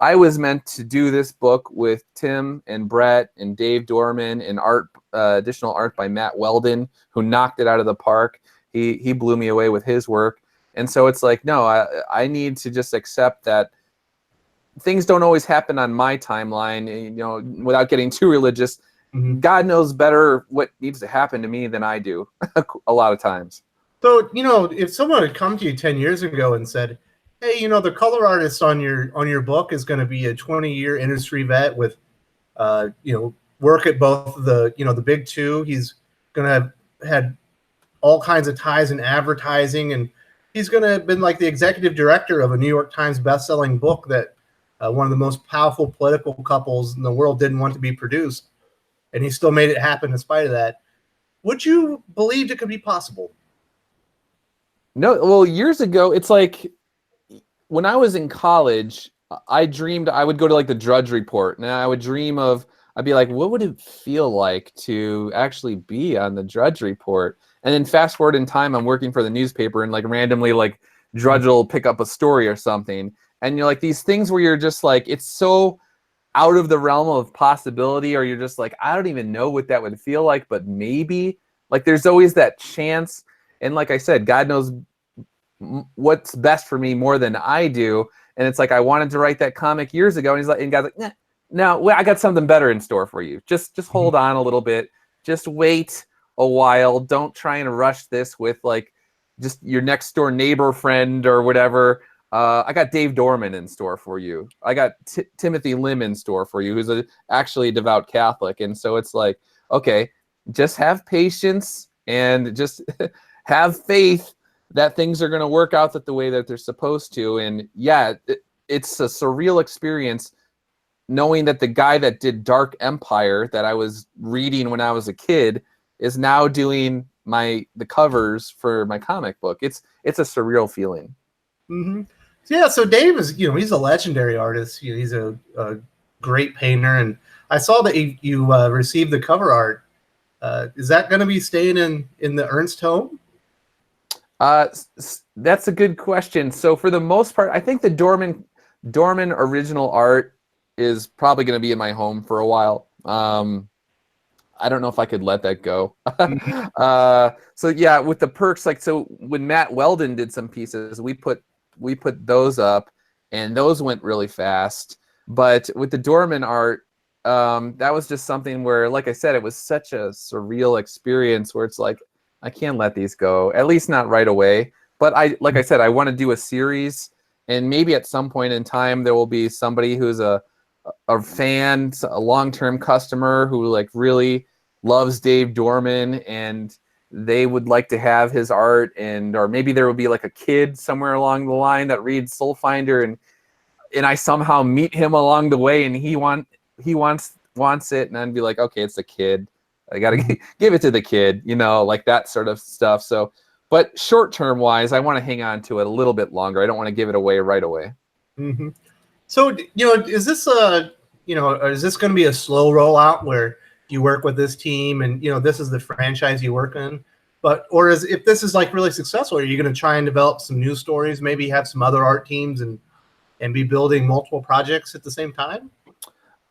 I was meant to do this book with Tim and Brett and Dave Dorman and additional art by Matt Weldon, who knocked it out of the park. He blew me away with his work. And so it's like, no, I need to just accept that things don't always happen on my timeline, you know, without getting too religious. Mm-hmm. God knows better what needs to happen to me than I do a lot of times. So, you know, if someone had come to you 10 years ago and said, hey, you know, the color artist on your book is going to be a 20-year industry vet with, you know, work at both the, you know, the big two. He's going to have had all kinds of ties in advertising, and he's going to have been like the executive director of a New York Times best-selling book that one of the most powerful political couples in the world didn't want to be produced, and he still made it happen in spite of that. Would you believe it could be possible? No, well, years ago, it's like when I was in college, I dreamed I would go to like the Drudge Report, and I would dream of, I'd be like, what would it feel like to actually be on the Drudge Report? And then fast forward in time, I'm working for the newspaper, and like randomly, like Drudge will pick up a story or something, and you're like these things where you're just like, it's so out of the realm of possibility, or you're just like, I don't even know what that would feel like, but maybe. Like there's always that chance, and like I said, God knows what's best for me more than I do. And it's like, I wanted to write that comic years ago, and he's like, and God's like, nah, no, well, I got something better in store for you. Just hold on a little bit. Just wait a while. Don't try and rush this with like just your next door neighbor friend or whatever. I got Dave Dorman in store for you. I got Timothy Lim in store for you, who's actually a devout Catholic. And so it's like, okay, just have patience and just have faith that things are going to work out the way that they're supposed to. And yeah, it's a surreal experience knowing that the guy that did Dark Empire that I was reading when I was a kid is now doing the covers for my comic book. It's a surreal feeling. Mm-hmm. Yeah, so Dave is, you know, he's a legendary artist. You know, he's a great painter, and I saw that you received the cover art. Is that going to be staying in the Ernst home? That's a good question. So for the most part, I think the Dorman original art is probably going to be in my home for a while. I don't know if I could let that go. So yeah, with the perks, like, so when Matt Weldon did some pieces, we put those up, and those went really fast. But with the Dorman art, that was just something where, like I said, it was such a surreal experience where it's like, I can't let these go, at least not right away. But like I said, I want to do a series, and maybe at some point in time there will be somebody who's a fan, a long-term customer who like really loves Dave Dorman, and they would like to have his art, or maybe there will be like a kid somewhere along the line that reads Soulfinder, and I somehow meet him along the way, and he wants it, and I'd be like, okay, it's a kid. I got to give it to the kid, you know, like that sort of stuff. So, but short-term wise, I want to hang on to it a little bit longer. I don't want to give it away right away. Mm-hmm. So, you know, is this is this going to be a slow rollout where you work with this team and, you know, this is the franchise you work in? Or if this is like really successful, are you going to try and develop some new stories, maybe have some other art teams and be building multiple projects at the same time?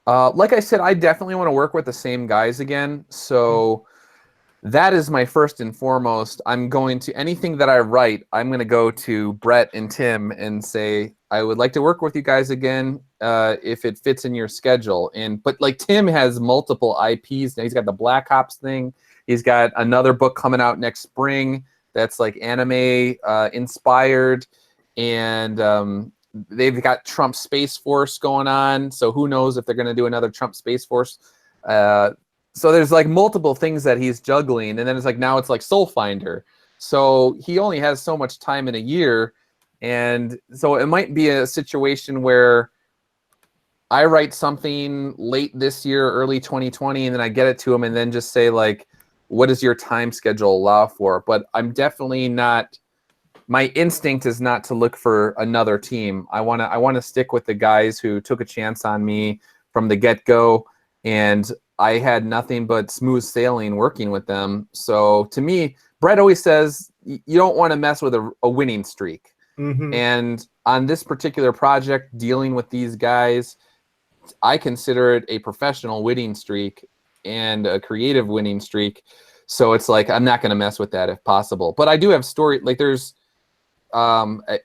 Like I said, I definitely want to work with the same guys again. So that is my first and foremost. I'm going to, anything that I write, I'm going to go to Brett and Tim and say, I would like to work with you guys again if it fits in your schedule. But like Tim has multiple IPs now. He's got the Black Ops thing. He's got another book coming out next spring that's like anime inspired, and they've got Trump Space Force going on. So who knows if they're going to do another Trump Space Force. So there's like multiple things that he's juggling, and then it's like now it's like Soulfinder. So he only has so much time in a year. And so it might be a situation where I write something late this year, early 2020, and then I get it to him and then just say, like, what does your time schedule allow for? But I'm definitely not my instinct is not to look for another team. I want to stick with the guys who took a chance on me from the get-go, and I had nothing but smooth sailing working with them. So to me, Brett always says you don't want to mess with a winning streak. Mm-hmm. And on this particular project, dealing with these guys, I consider it a professional winning streak and a creative winning streak. So it's like I'm not going to mess with that if possible. But I do have story, like there's a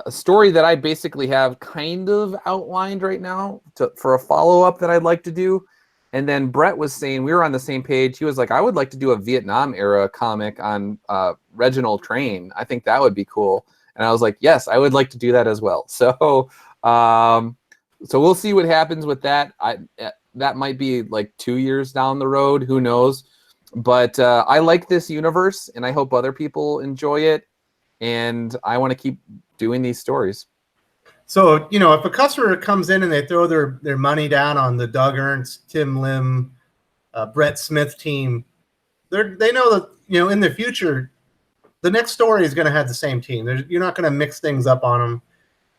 story that I basically have kind of outlined right now for a follow-up that I'd like to do. And then Brett was saying, we were on the same page. He was like, I would like to do a Vietnam era comic on Reginald Crane. I think that would be cool. And I was like, yes, I would like to do that as well. So so we'll see what happens with that. That might be like 2 years down the road. Who knows? But I like this universe, and I hope other people enjoy it. And I want to keep doing these stories. So, you know, if a customer comes in and they throw their money down on the Doug Ernst, Tim Lim, Brett Smith team, they know that, you know, in the future, the next story is going to have the same team. You're not going to mix things up on them,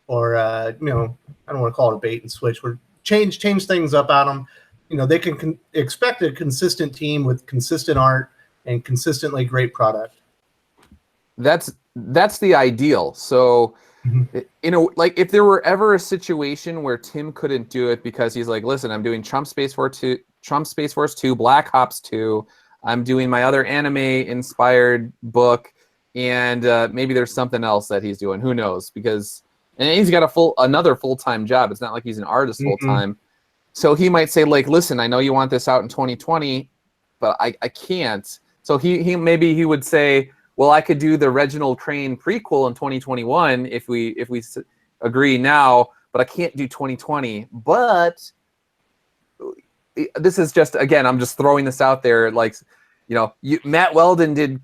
or you know, I don't want to call it a bait and switch. We're change things up on them. You know, they can expect a consistent team with consistent art and consistently great product. That's the ideal. So, you know, like if there were ever a situation where Tim couldn't do it because he's like, listen, I'm doing Trump Space Force 2, Black Ops 2. I'm doing my other anime-inspired book, and maybe there's something else that he's doing. Who knows? Because and he's got another full-time job. It's not like he's an artist full-time. So he might say, like, listen, I know you want this out in 2020, but I can't. So he maybe he would say, well, I could do the Reginald Crane prequel in 2021 if we agree now, but I can't do 2020. But this is just, again, I'm just throwing this out there. Like, you know, Matt Weldon did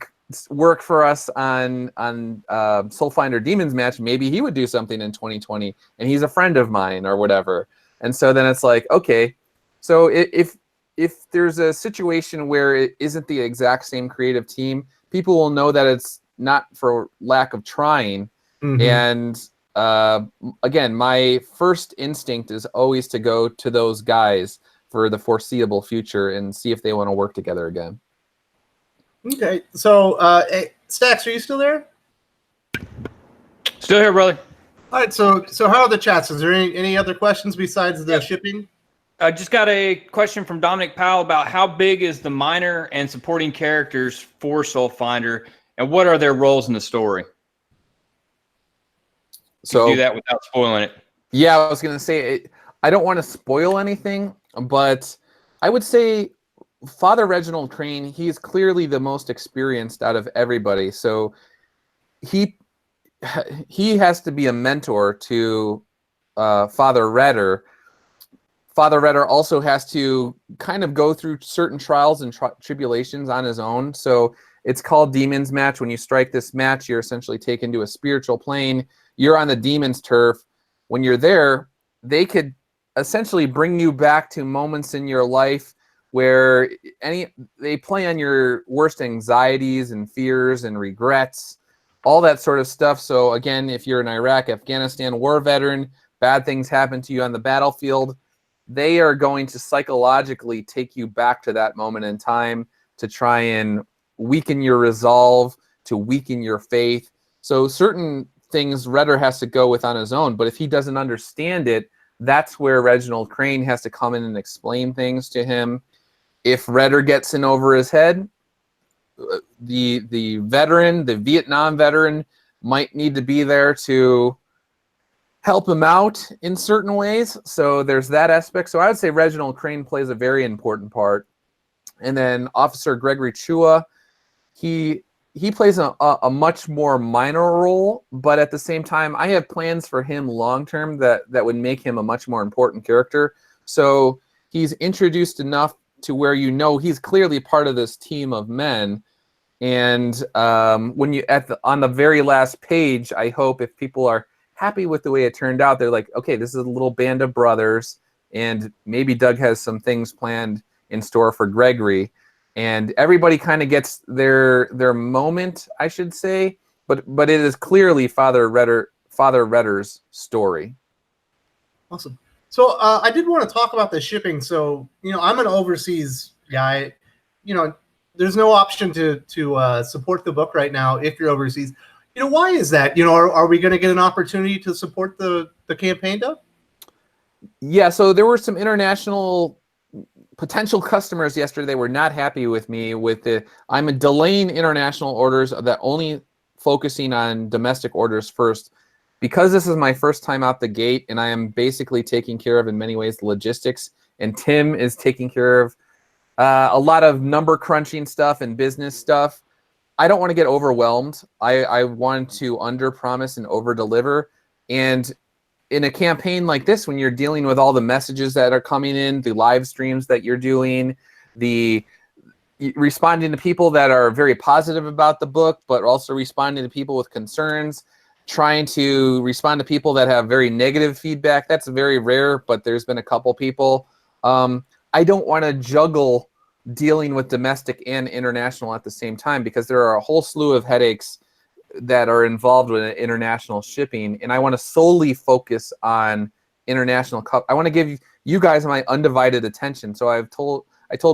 work for us on Soulfinder Demons Match. Maybe he would do something in 2020, and he's a friend of mine or whatever. And so then it's like, okay, so if there's a situation where it isn't the exact same creative team, people will know that it's not for lack of trying. And again, my first instinct is always to go to those guys for the foreseeable future and see if they want to work together again. Okay, so hey, Stax, are you still there? Still here, brother. All right, so how are the chats? Is there any other questions besides the shipping? I just got a question from Dominic Powell about how big is the minor and supporting characters for Soulfinder, and what are their roles in the story? So do that without spoiling it. Yeah, I was gonna say I don't want to spoil anything, but I would say Father Reginald Crane, he is clearly the most experienced out of everybody. So he has to be a mentor to Father Redder. Father Redder also has to kind of go through certain trials and tribulations on his own. So it's called Demons Match. When you strike this match, you're essentially taken to a spiritual plane. You're on the demon's turf. When you're there, they could essentially bring you back to moments in your life where they play on your worst anxieties and fears and regrets, all that sort of stuff. So again, if you're an Iraq, Afghanistan war veteran, bad things happen to you on the battlefield, they are going to psychologically take you back to that moment in time to try and weaken your resolve, to weaken your faith. So certain things Redder has to go with on his own, but if he doesn't understand it, that's where Reginald Crane has to come in and explain things to him. If Redder gets in over his head, the veteran, the Vietnam veteran, might need to be there to help him out in certain ways. So there's that aspect. So I would say Reginald Crane plays a very important part. And then Officer Gregory Chua, he plays a much more minor role, but at the same time, I have plans for him long-term that would make him a much more important character. So he's introduced enough to where you know he's clearly part of this team of men. And when you on the very last page, I hope if people are happy with the way it turned out, they're like, okay, this is a little band of brothers, and maybe Doug has some things planned in store for Gregory. And everybody kind of gets their moment, I should say. but it is clearly Father Redder's story. Awesome. So I did want to talk about the shipping. So, I'm an overseas guy. There's no option to support the book right now if you're overseas. Why is that? Are we going to get an opportunity to support the campaign, Doug? Yeah, so there were some international potential customers yesterday. They were not happy with me I'm delaying international orders, that only focusing on domestic orders first, because this is my first time out the gate, and I am basically taking care of, in many ways, the logistics, and Tim is taking care of a lot of number crunching stuff and business stuff. I don't want to get overwhelmed. I want to under promise and over deliver. And in a campaign like this, when you're dealing with all the messages that are coming in, the live streams that you're doing, responding to people that are very positive about the book, but also responding to people with concerns, trying to respond to people that have very negative feedback. That's very rare, but there's been a couple people. I don't want to juggle dealing with domestic and international at the same time, because there are a whole slew of headaches that are involved with international shipping, and I want to solely focus on international. I want to give you guys my undivided attention. So I told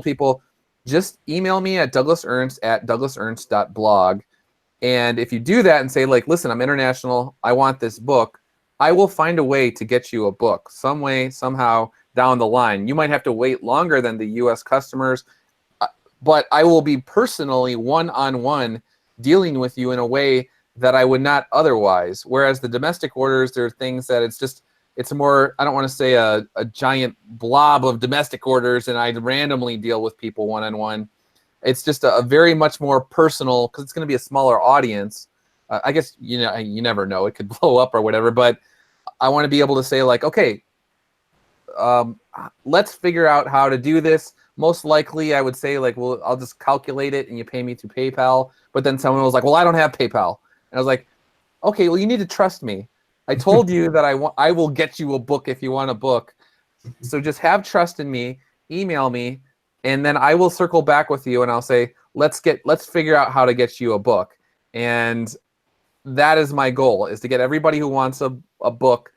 people, just email me at douglasernst@douglasernst.blog, and if you do that and say, like, listen, I'm international, I want this book, I will find a way to get you a book some way, somehow down the line. You might have to wait longer than the U.S. customers, but I will be personally one-on-one dealing with you in a way that I would not otherwise. Whereas the domestic orders, there are things that it's more, I don't want to say a giant blob of domestic orders and I randomly deal with people one-on-one. It's just a very much more personal, because it's going to be a smaller audience. I guess, you never know, it could blow up or whatever, but I want to be able to say, like, okay, let's figure out how to do this. Most likely, I would say, like, well, I'll just calculate it and you pay me through PayPal. But then someone was like, well, I don't have PayPal. And I was like, okay, well, you need to trust me. I told you that I will get you a book if you want a book. So just have trust in me, email me, and then I will circle back with you and I'll say, let's figure out how to get you a book. And that is my goal, is to get everybody who wants a book,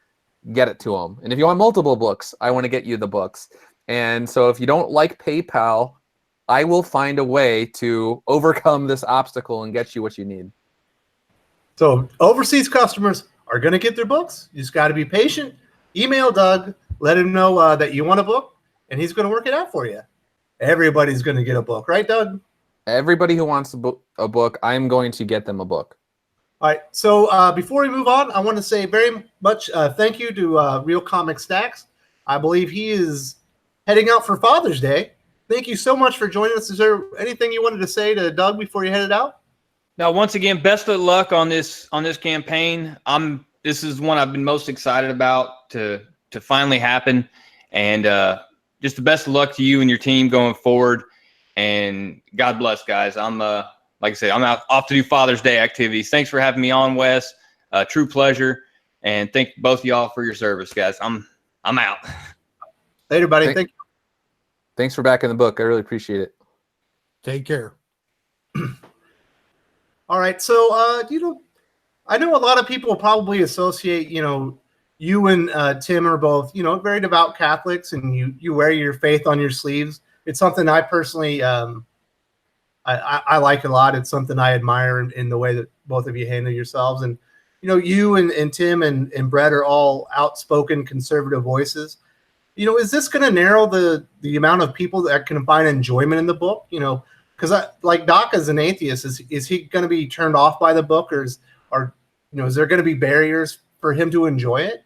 get it to them. And if you want multiple books, I want to get you the books. And so if you don't like PayPal, I will find a way to overcome this obstacle and get you what you need. So overseas customers are going to get their books. You just got to be patient. Email Doug, let him know that you want a book, and he's going to work it out for you. Everybody's going to get a book, right, Doug? Everybody who wants a book, I'm going to get them a book. All right. So before we move on, I want to say very much thank you to Real Comic Stacks. I believe he is heading out for Father's Day. Thank you so much for joining us. Is there anything you wanted to say to Doug before you headed out? Now, once again, best of luck on this campaign. This is one I've been most excited about to finally happen, and just the best of luck to you and your team going forward. And God bless, guys. I'm like I said, I'm off to do Father's Day activities. Thanks for having me on, Wes. True pleasure, and thank both of y'all for your service, guys. I'm out. Later, buddy. Thank you. Thanks for backing the book. I really appreciate it. Take care. All right. So, I know a lot of people probably associate, you and Tim are both, very devout Catholics, and you wear your faith on your sleeves. It's something I personally, I like a lot. It's something I admire in the way that both of you handle yourselves. And, you and Tim and Brett are all outspoken conservative voices. Is this going to narrow the amount of people that can find enjoyment in the book? Because like Doc as an atheist, is he going to be turned off by the book, or is there going to be barriers for him to enjoy it?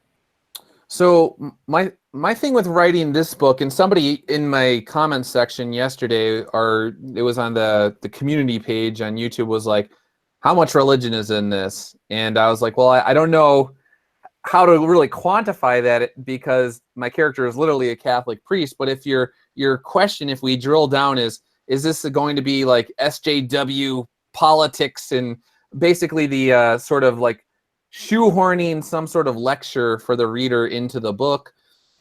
So my thing with writing this book, and somebody in my comments section yesterday, it was on the community page on YouTube, was like, how much religion is in this? And I was like, well, I don't know how to really quantify that, because my character is literally a Catholic priest. But if your question, if we drill down, is this going to be like SJW politics and basically the sort of like shoehorning some sort of lecture for the reader into the book?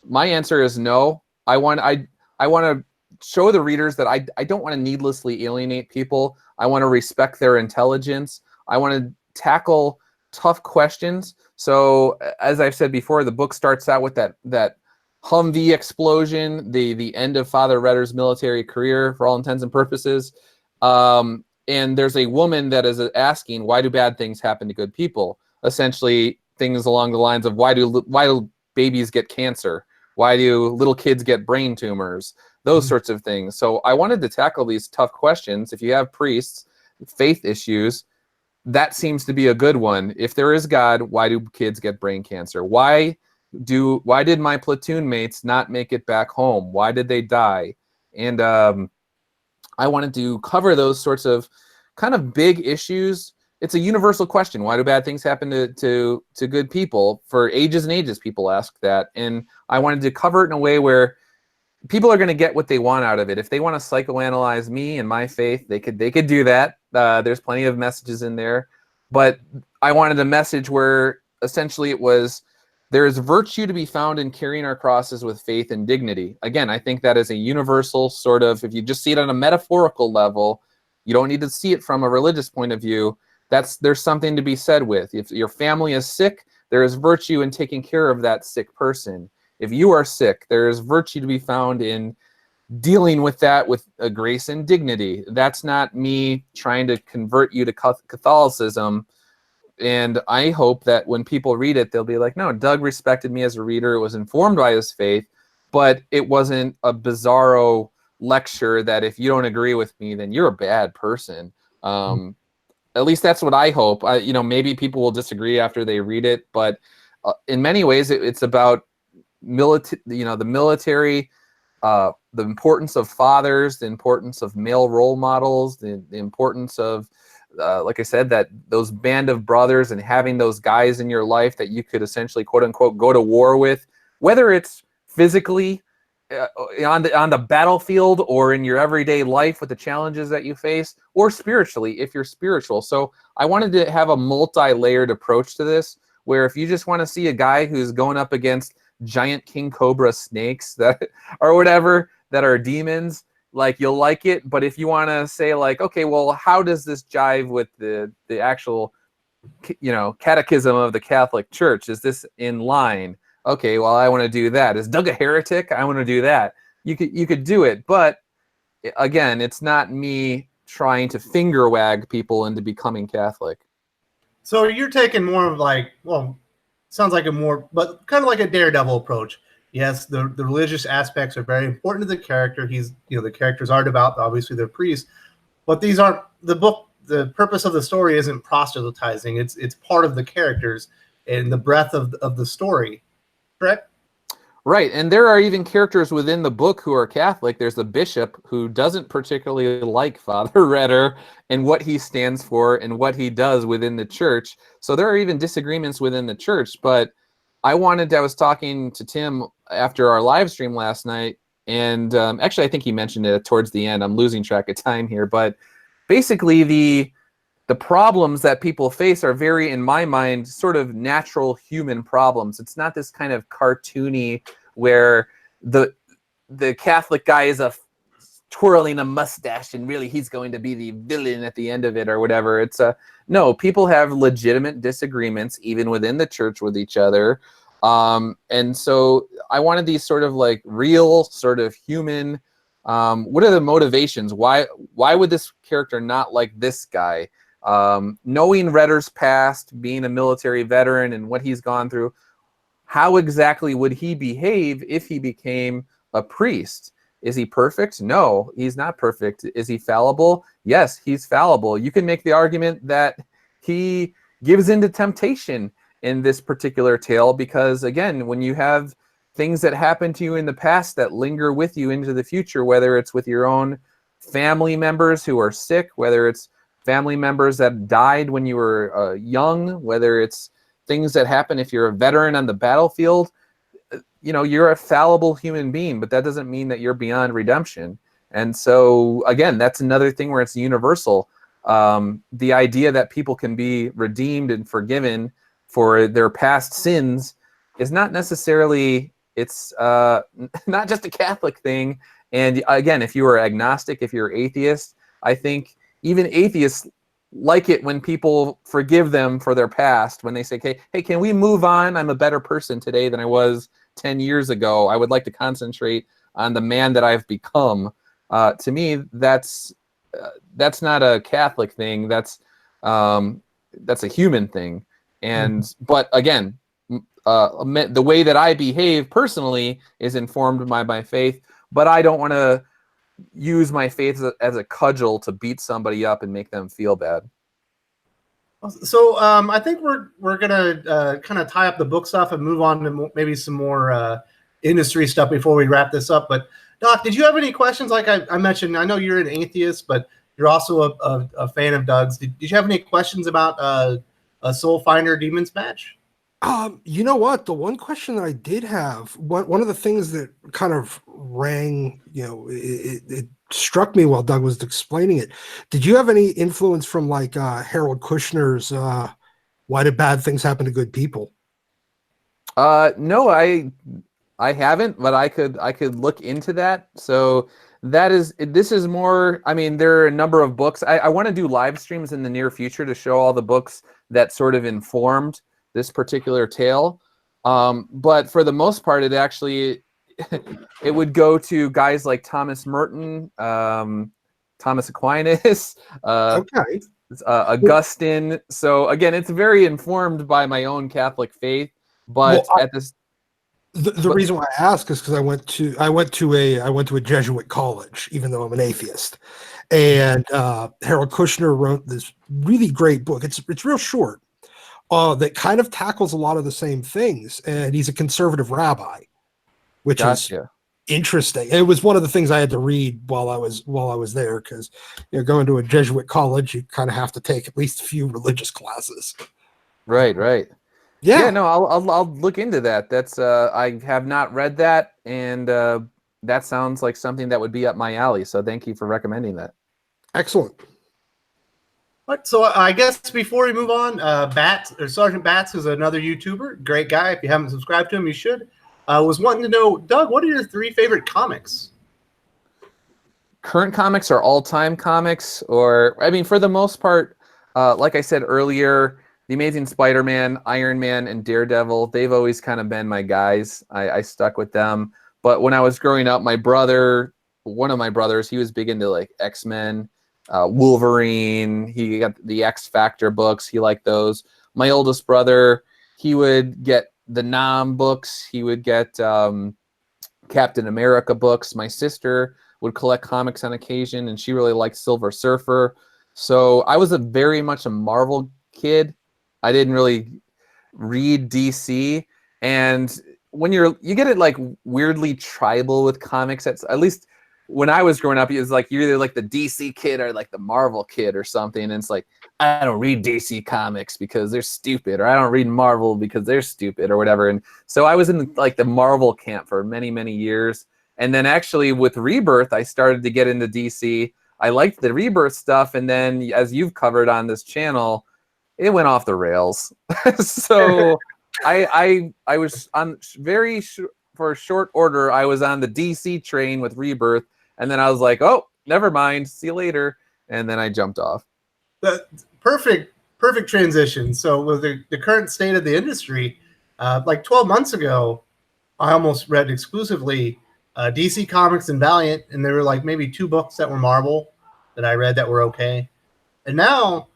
My answer is no. I want to show the readers that I don't want to needlessly alienate people. I want to respect their intelligence. I want to tackle tough questions. So as I've said before, the book starts out with that Humvee explosion, the end of Father Redder's military career for all intents and purposes. And there's a woman that is asking, why do bad things happen to good people? Essentially, things along the lines of why do babies get cancer? Why do little kids get brain tumors? Those sorts of things. So I wanted to tackle these tough questions. If you have priests, faith issues, that seems to be a good one. If there is God, why do kids get brain cancer? Why did my platoon mates not make it back home? Why did they die? And I wanted to cover those sorts of kind of big issues. It's a universal question. Why do bad things happen to good people? For ages and ages, people ask that. And I wanted to cover it in a way where people are going to get what they want out of it. If they want to psychoanalyze me and my faith, they could do that. There's plenty of messages in there. But I wanted a message where essentially it was, there is virtue to be found in carrying our crosses with faith and dignity. Again, I think that is a universal sort of, if you just see it on a metaphorical level, you don't need to see it from a religious point of view. There's something to be said with. If your family is sick, there is virtue in taking care of that sick person. If you are sick, there is virtue to be found in dealing with that with a grace and dignity. That's not me trying to convert you to Catholicism. And I hope that when people read it, they'll be like, no, Doug respected me as a reader. It was informed by his faith, but it wasn't a bizarro lecture that if you don't agree with me, then you're a bad person. At least that's what I hope. Maybe people will disagree after they read it, but in many ways, it's about the military, the importance of fathers, the importance of male role models, the importance of, like I said, that those band of brothers and having those guys in your life that you could essentially, quote unquote, go to war with, whether it's physically on the battlefield or in your everyday life with the challenges that you face, or spiritually if you're spiritual. So I wanted to have a multi-layered approach to this, where if you just want to see a guy who's going up against giant king cobra snakes that or whatever that are demons, like, you'll like it. But if you want to say like, okay, well, how does this jive with the actual catechism of the Catholic Church? Is this in line? Okay, well, I want to do that. Is Doug a heretic? I want to do that. You could do it, but again, it's not me trying to finger wag people into becoming Catholic. So you're taking more of like, well, sounds like but kind of like a Daredevil approach. Yes, the religious aspects are very important to the character. The characters are devout, obviously they're priests, but these aren't the purpose of the story isn't proselytizing. It's part of the characters and the breadth of the story. Correct? Right, and there are even characters within the book who are Catholic. There's a bishop who doesn't particularly like Father Redder and what he stands for and what he does within the church. So there are even disagreements within the church. But I was talking to Tim after our live stream last night, and actually I think he mentioned it towards the end. I'm losing track of time here, but basically the problems that people face are very, in my mind, sort of natural human problems. It's not this kind of cartoony where the Catholic guy is twirling a mustache and really he's going to be the villain at the end of it or whatever. No, people have legitimate disagreements even within the church with each other. And so I wanted these sort of like real, sort of human, what are the motivations? Why would this character not like this guy? Knowing Redder's past, being a military veteran and what he's gone through, how exactly would he behave if he became a priest? Is he perfect? No, he's not perfect. Is he fallible? Yes, he's fallible. You can make the argument that he gives into temptation in this particular tale because, again, when you have things that happen to you in the past that linger with you into the future, whether it's with your own family members who are sick, whether it's family members that died when you were young, whether it's things that happen if you're a veteran on the battlefield, you're a fallible human being, but that doesn't mean that you're beyond redemption. And so, again, that's another thing where it's universal. The idea that people can be redeemed and forgiven for their past sins is not necessarily, it's not just a Catholic thing. And again, if you are agnostic, if you're atheist, I think even atheists like it when people forgive them for their past, when they say, hey, can we move on? I'm a better person today than I was 10 years ago. I would like to concentrate on the man that I've become. To me, that's not a Catholic thing. That's a human thing. And but again, the way that I behave personally is informed by my faith, but I don't want to use my faith as a cudgel to beat somebody up and make them feel bad. So I think we're gonna kind of tie up the book stuff and move on to maybe some more industry stuff before we wrap this up. But Doc, did you have any questions? Like I mentioned, I know you're an atheist, but you're also a fan of Doug's. Did you have any questions about a Soulfinder Demons match? You know what? The one question that I did have, one of the things that kind of rang, it struck me while Doug was explaining it. Did you have any influence from like Harold Kushner's "Why Did Bad Things Happen to Good People"? No, I haven't, but I could look into that. So this is more. I mean, there are a number of books. I want to do live streams in the near future to show all the books that sort of informed this particular tale, but for the most part, it actually it would go to guys like Thomas Merton, Thomas Aquinas, Augustine. So again, it's very informed by my own Catholic faith. But the reason why I ask is because I went to a Jesuit college, even though I'm an atheist, and Harold Kushner wrote this really great book. It's real short. That kind of tackles a lot of the same things, and he's a conservative rabbi, which is interesting. It was one of the things I had to read while I was there, because going to a Jesuit college, you kind of have to take at least a few religious classes. Right. Yeah. No, I'll look into that. That's I have not read that, and that sounds like something that would be up my alley. So thank you for recommending that. Excellent. So I guess before we move on, Sergeant Bats is another YouTuber, great guy. If you haven't subscribed to him, you should. Was wanting to know, Doug, what are your 3 favorite comics? Current comics or all-time comics? Or I mean, for the most part, like I said earlier, The Amazing Spider-Man, Iron Man, and Daredevil, they've always kind of been my guys. I stuck with them. But when I was growing up, one of my brothers, he was big into like X-Men. Wolverine, he got the X Factor books, he liked those. My oldest brother, he would get the Nam books, he would get Captain America books. My sister would collect comics on occasion, and she really liked Silver Surfer. So I was very much a Marvel kid. I didn't really read DC, and when you get it like weirdly tribal with comics, at least when I was growing up, it was like you're either like the DC kid or like the Marvel kid or something. And it's like, I don't read DC comics because they're stupid, or I don't read Marvel because they're stupid, or whatever. And so I was in like the Marvel camp for many, many years. And then actually with Rebirth, I started to get into DC. I liked the Rebirth stuff. And then as you've covered on this channel, it went off the rails. So I was on for a short order, I was on the DC train with Rebirth. And then I was like, oh, never mind. See you later. And then I jumped off. Perfect transition. So with the current state of the industry, like 12 months ago, I almost read exclusively DC Comics and Valiant, and there were like maybe 2 books that were Marvel that I read that were okay. And now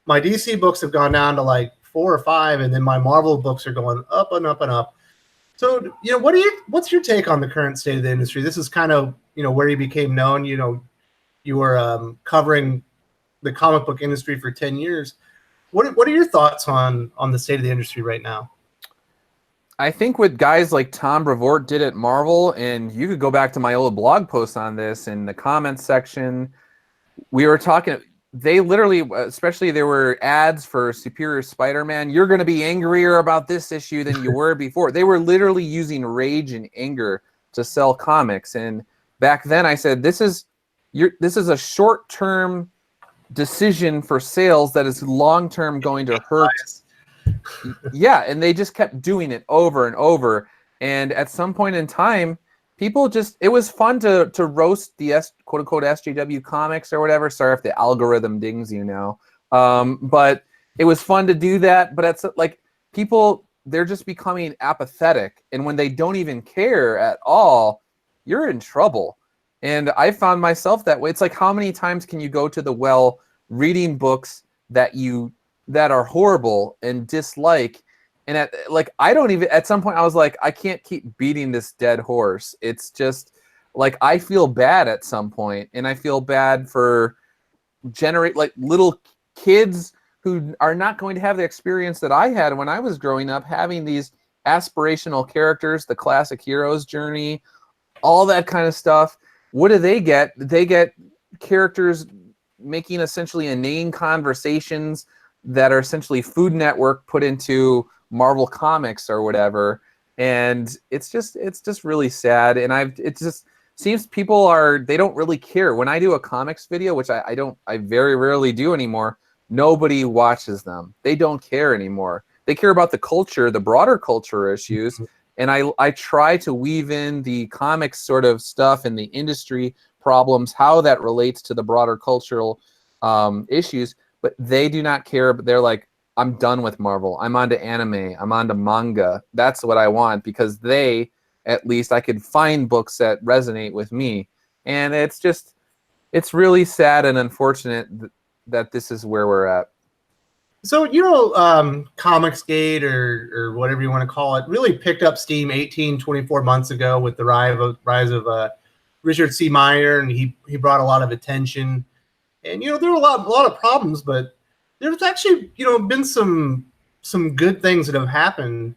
my DC books have gone down to like 4 or 5, and then my Marvel books are going up and up and up. So, what's your take on the current state of the industry? This is kind of, where you became known. You were covering the comic book industry for 10 years. What are your thoughts on the state of the industry right now? I think what guys like Tom Brevoort did at Marvel, and you could go back to my old blog post on this in the comments section, we were talking, they literally, especially there were ads for Superior Spider-Man. You're going to be angrier about this issue than you were before. They were literally using rage and anger to sell comics. And back then I said, this is a short-term decision for sales that is long-term going to hurt. Yeah, and they just kept doing it over and over. And at some point in time, people it was fun to roast the quote-unquote SJW comics or whatever. Sorry if the algorithm dings you now. But it was fun to do that. But it's like people, they're just becoming apathetic. And when they don't even care at all, you're in trouble. And I found myself that way. It's like, how many times can you go to the well reading books that are horrible and dislike? And at some point I was like, I can't keep beating this dead horse. It's just like, I feel bad at some point, and I feel bad for little kids who are not going to have the experience that I had when I was growing up, having these aspirational characters, the classic hero's journey, all that kind of stuff. What do they get? They get characters making essentially inane conversations that are essentially Food Network put into Marvel Comics or whatever. And it's just really sad. And it just seems they don't really care. When I do a comics video, which I very rarely do anymore, nobody watches them. They don't care anymore. They care about the culture, the broader culture issues. And I try to weave in the comics sort of stuff and the industry problems, how that relates to the broader cultural issues. But they do not care. But they're like, I'm done with Marvel. I'm onto anime. I'm onto manga. That's what I want, because at least I could find books that resonate with me. And it's really sad and unfortunate that this is where we're at. So, Comicsgate or whatever you want to call it really picked up steam 24 months ago with the rise of Richard C. Meyer, and he brought a lot of attention. And, there were a lot of problems, but there's actually, been some good things that have happened.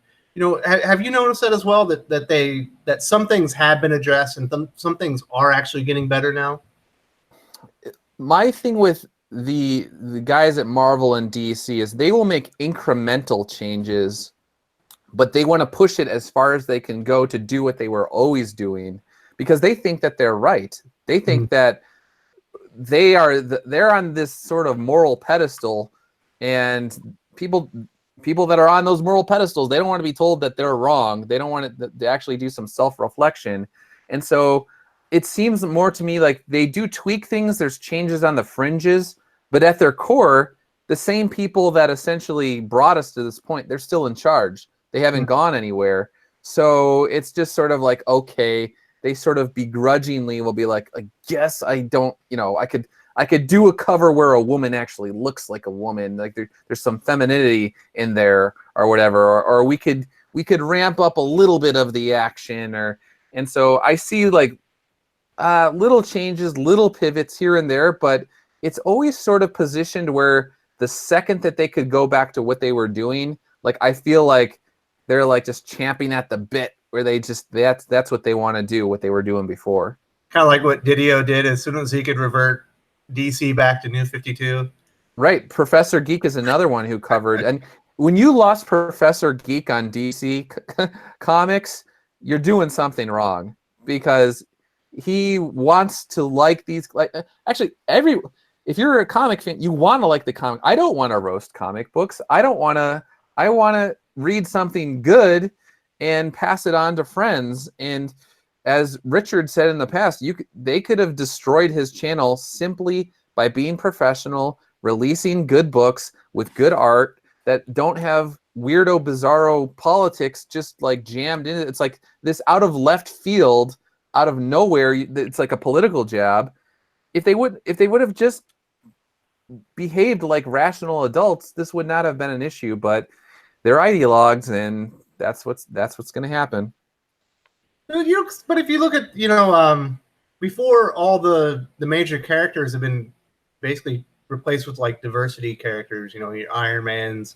Have you noticed that as well, that some things have been addressed and some things are actually getting better now? My thing with the guys at Marvel and DC is they will make incremental changes, but they want to push it as far as they can go to do what they were always doing, because they think that they're right. They think that they're on this sort of moral pedestal, and people that are on those moral pedestals, they don't want to be told that they're wrong. They don't want to actually do some self-reflection. And so it seems more to me like they do tweak things. There's changes on the fringes, but at their core, the same people that essentially brought us to this point, they're still in charge. They haven't gone anywhere. So it's just sort of like, okay, they sort of begrudgingly will be like, I guess I don't, I could do a cover where a woman actually looks like a woman, like there's some femininity in there or whatever, or we could ramp up a little bit of the action, and so I see like little changes, little pivots here and there, but it's always sort of positioned where the second that they could go back to what they were doing, like I feel like they're like just champing at the bit, where they just that's what they want to do, what they were doing before. Kind of like what Didio did as soon as he could revert DC back to New 52. Right. Professor Geek is another one who covered. And when you lost Professor Geek on DC Comics, you're doing something wrong, because he wants to like these. Actually, if you're a comic fan, you want to like the comic. I don't want to roast comic books. I want to read something good and pass it on to friends. And as Richard said in the past, they could have destroyed his channel simply by being professional, releasing good books with good art that don't have weirdo, bizarro politics just like jammed in it. It's like this out of left field, out of nowhere. It's like a political jab. If they would have just behaved like rational adults, this would not have been an issue. But they're ideologues, and that's what's going to happen. But if you look at, before all the major characters have been basically replaced with like diversity characters, your Iron Mans,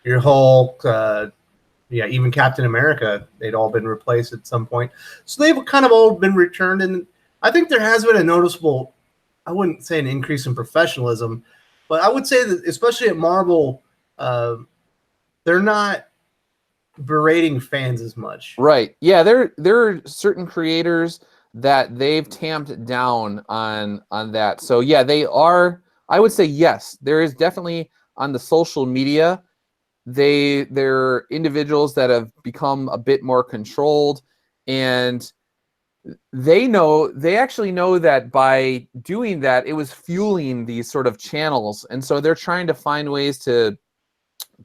your Hulk, even Captain America, they'd all been replaced at some point. So they've kind of all been returned. And I think there has been a noticeable, I wouldn't say an increase in professionalism, but I would say that especially at Marvel, they're not berating fans as much. Right. Yeah, there are certain creators that they've tamped down on that. So yeah, they are, I would say yes, there is definitely on the social media, they're individuals that have become a bit more controlled, and they actually know that by doing that, it was fueling these sort of channels. And so they're trying to find ways to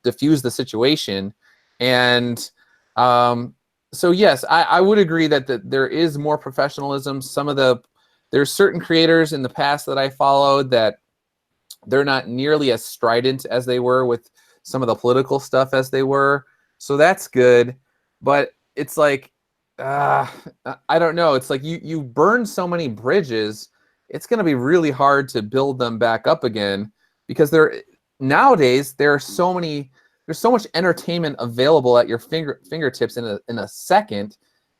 diffuse the situation. And so yes, I would agree that there is more professionalism. There's certain creators in the past that I followed that they're not nearly as strident as they were with some of the political stuff as they were. So that's good. But it's like, I don't know. It's like you burn so many bridges, it's going to be really hard to build them back up again, because nowadays there's so much entertainment available at your fingertips in a second,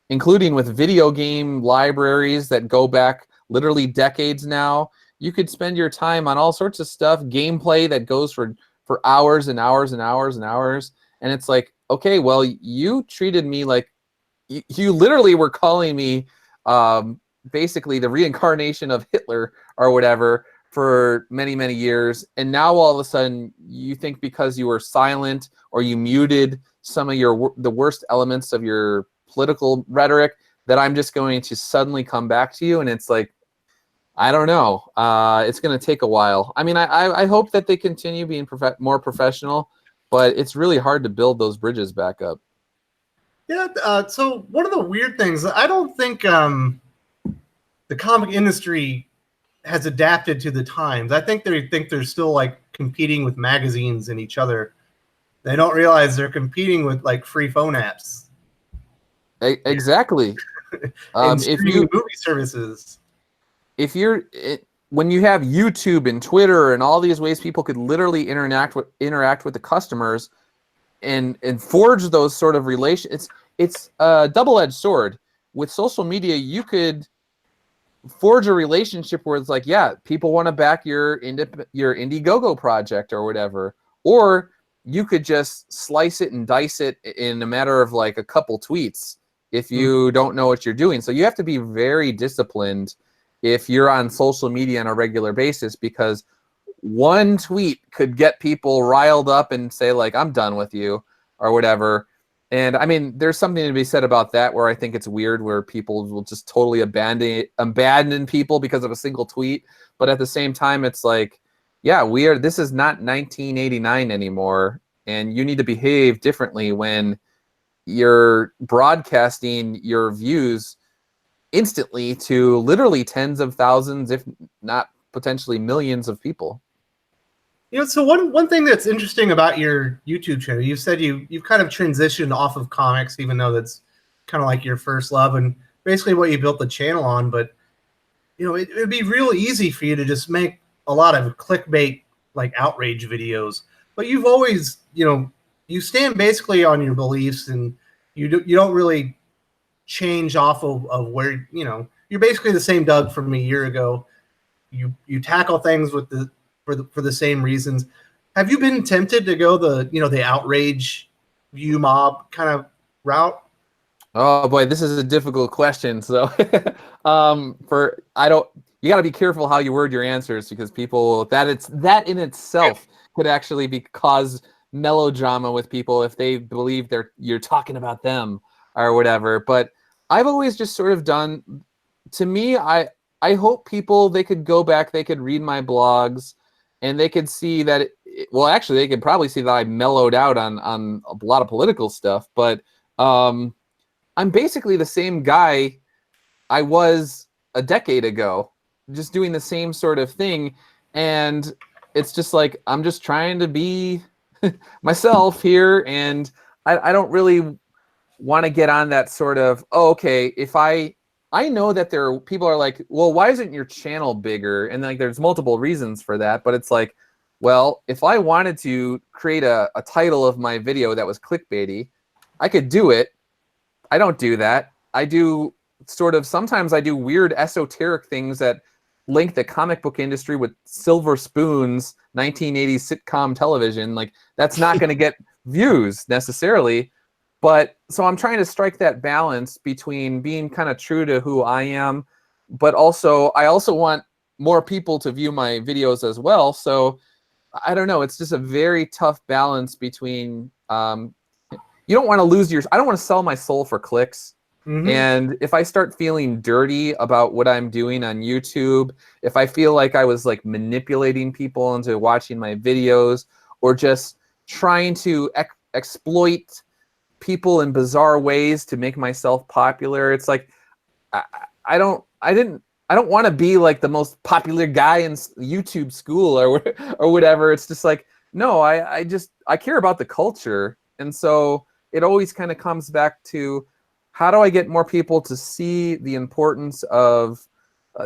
including with video game libraries that go back literally decades now. You could spend your time on all sorts of stuff, gameplay that goes for hours and hours and hours and hours. And it's like, okay, well, you treated me like you literally were calling me basically the reincarnation of Hitler or whatever for many, many years. And now all of a sudden you think because you were silent or you muted some of the worst elements of your political rhetoric that I'm just going to suddenly come back to you. And it's like, I don't know. It's going to take a while. I mean, I hope that they continue being more professional, but it's really hard to build those bridges back up. Yeah. So one of the weird things, I don't think the comic industry has adapted to the times. I think they're still like competing with magazines and each other. They don't realize they're competing with like free phone apps. Exactly. And streaming movie services. When you have YouTube and Twitter and all these ways people could literally interact with the customers and forge those sort of relations, it's a double-edged sword. With social media, you could forge a relationship where it's like, yeah, people want to back your Indiegogo project or whatever, or you could just slice it and dice it in a matter of like a couple tweets if you don't know what you're doing. So you have to be very disciplined if you're on social media on a regular basis, because one tweet could get people riled up and say like, I'm done with you or whatever. And I mean, there's something to be said about that, where I think it's weird where people will just totally abandon people because of a single tweet. But at the same time, it's like, yeah, this is not 1989 anymore. And you need to behave differently when you're broadcasting your views instantly to literally tens of thousands, if not potentially millions of people. You know, so one thing that's interesting about your YouTube channel, you said you've kind of transitioned off of comics, even though that's kind of like your first love and basically what you built the channel on. But you know, it'd be real easy for you to just make a lot of clickbait, like outrage videos. But you've always, you know, you stand basically on your beliefs, and you don't really change off of where, you know, you're basically the same Doug from a year ago. You tackle things with for the same reasons. Have you been tempted to go the outrage view mob kind of route? Oh boy, this is a difficult question. So you got to be careful how you word your answers, because people that in itself could actually cause melodrama with people if they believe you're talking about them or whatever. But I've always just sort of done, to me, I hope people, they could go back, they could read my blogs, and they could see that, actually they could probably see that I mellowed out on a lot of political stuff, but I'm basically the same guy I was a decade ago, just doing the same sort of thing. And it's just like, I'm just trying to be myself here, and I don't really want to get on that sort of, if I know that people are like, well, why isn't your channel bigger? And like, there's multiple reasons for that, but it's like, well, if I wanted to create a title of my video that was clickbaity, I could do it. I don't do that. I do sometimes I do weird esoteric things that link the comic book industry with Silver Spoon's 1980s sitcom television. Like, that's not going to get views necessarily. But so I'm trying to strike that balance between being kind of true to who I am, but I also want more people to view my videos as well. So I don't know. It's just a very tough balance between, you don't want to I don't want to sell my soul for clicks. Mhm. And if I start feeling dirty about what I'm doing on YouTube, if I feel like I was like manipulating people into watching my videos or just trying to exploit people in bizarre ways to make myself popular, it's like I don't want to be like the most popular guy in YouTube school or whatever. It's just like, no, I care about the culture. And so it always kind of comes back to, how do I get more people to see the importance of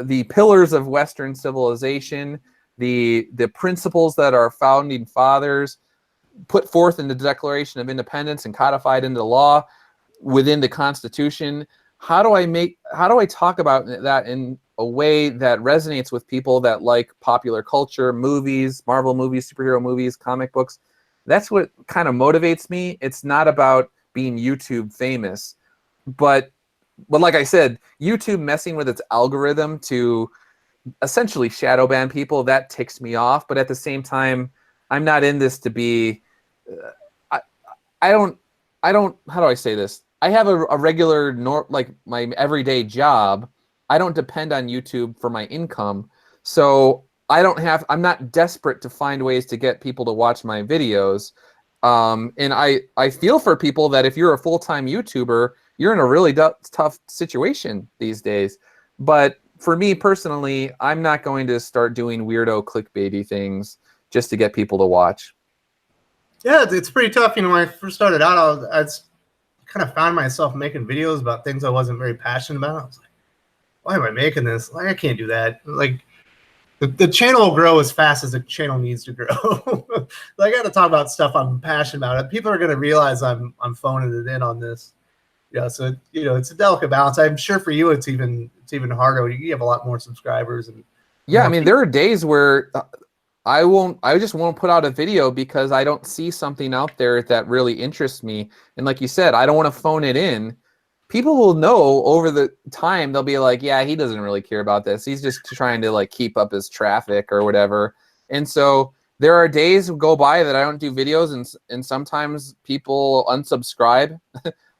the pillars of Western civilization, the principles that our founding fathers put forth in the Declaration of Independence and codified into law within the Constitution? How do I talk about that in a way that resonates with people that like popular culture, movies, Marvel movies, superhero movies, comic books? That's what kind of motivates me. It's not about being YouTube famous, but like I said, YouTube messing with its algorithm to essentially shadow ban people, that ticks me off. But at the same time, I'm not in this to be. I don't. How do I say this? I have a regular, like my everyday job. I don't depend on YouTube for my income, so I'm not desperate to find ways to get people to watch my videos. And I feel for people that if you're a full-time YouTuber, you're in a really tough situation these days. But for me personally, I'm not going to start doing weirdo clickbaity things just to get people to watch. Yeah, it's pretty tough. You know, when I first started out, I kind of found myself making videos about things I wasn't very passionate about. I was like, why am I making this? Like, I can't do that. Like, the channel will grow as fast as the channel needs to grow. Like, I got to talk about stuff I'm passionate about. People are going to realize I'm phoning it in on this. Yeah, so it's a delicate balance. I'm sure for you, it's even harder. You have a lot more subscribers and yeah. I mean, there are days where I just won't put out a video because I don't see something out there that really interests me. And like you said, I don't want to phone it in. People will know over the time. They'll be like, yeah, he doesn't really care about this. He's just trying to like keep up his traffic or whatever. And so there are days go by that I don't do videos, and sometimes people unsubscribe.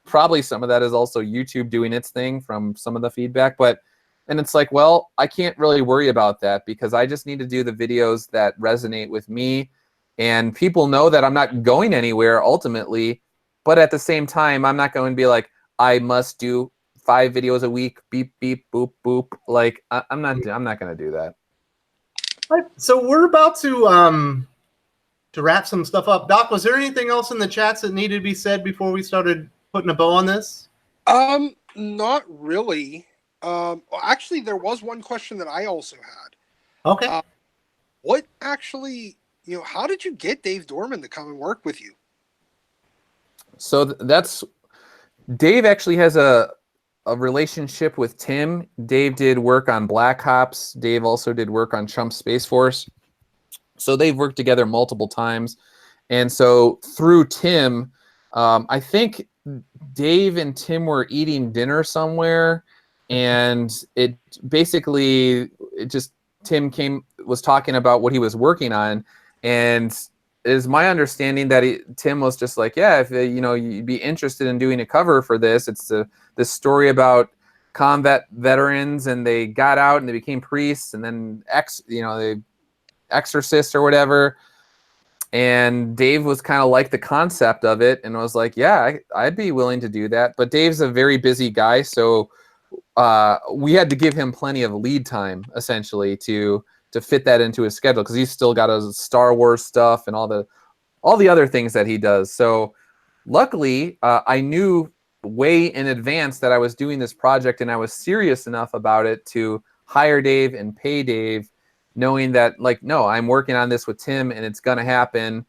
Probably some of that is also YouTube doing its thing from some of the feedback. And it's like, well, I can't really worry about that because I just need to do the videos that resonate with me. And people know that I'm not going anywhere ultimately. But at the same time, I'm not going to be like, I must do 5 videos a week, beep, beep, boop, boop. Like, I'm not going to do that. So we're about to wrap some stuff up. Doc, was there anything else in the chats that needed to be said before we started putting a bow on this? Not really. Actually, there was one question that I also had. Okay. What actually, how did you get Dave Dorman to come and work with you? So that's Dave actually has a relationship with Tim. Dave did work on Black Ops. Dave also did work on Chump Space Force. So they've worked together multiple times. And so through Tim, I think Dave and Tim were eating dinner somewhere, and Tim was talking about what he was working on, and it is my understanding that Tim was just like, yeah, if you'd be interested in doing a cover for this. It's this story about combat veterans, and they got out and they became priests, and then they exorcists or whatever. And Dave was kind of like the concept of it, and was like, yeah, I'd be willing to do that. But Dave's a very busy guy, so we had to give him plenty of lead time, essentially, to fit that into his schedule, because he's still got his Star Wars stuff and all the other things that he does. So luckily, I knew way in advance that I was doing this project, and I was serious enough about it to hire Dave and pay Dave, knowing that, like, no, I'm working on this with Tim, and it's gonna happen,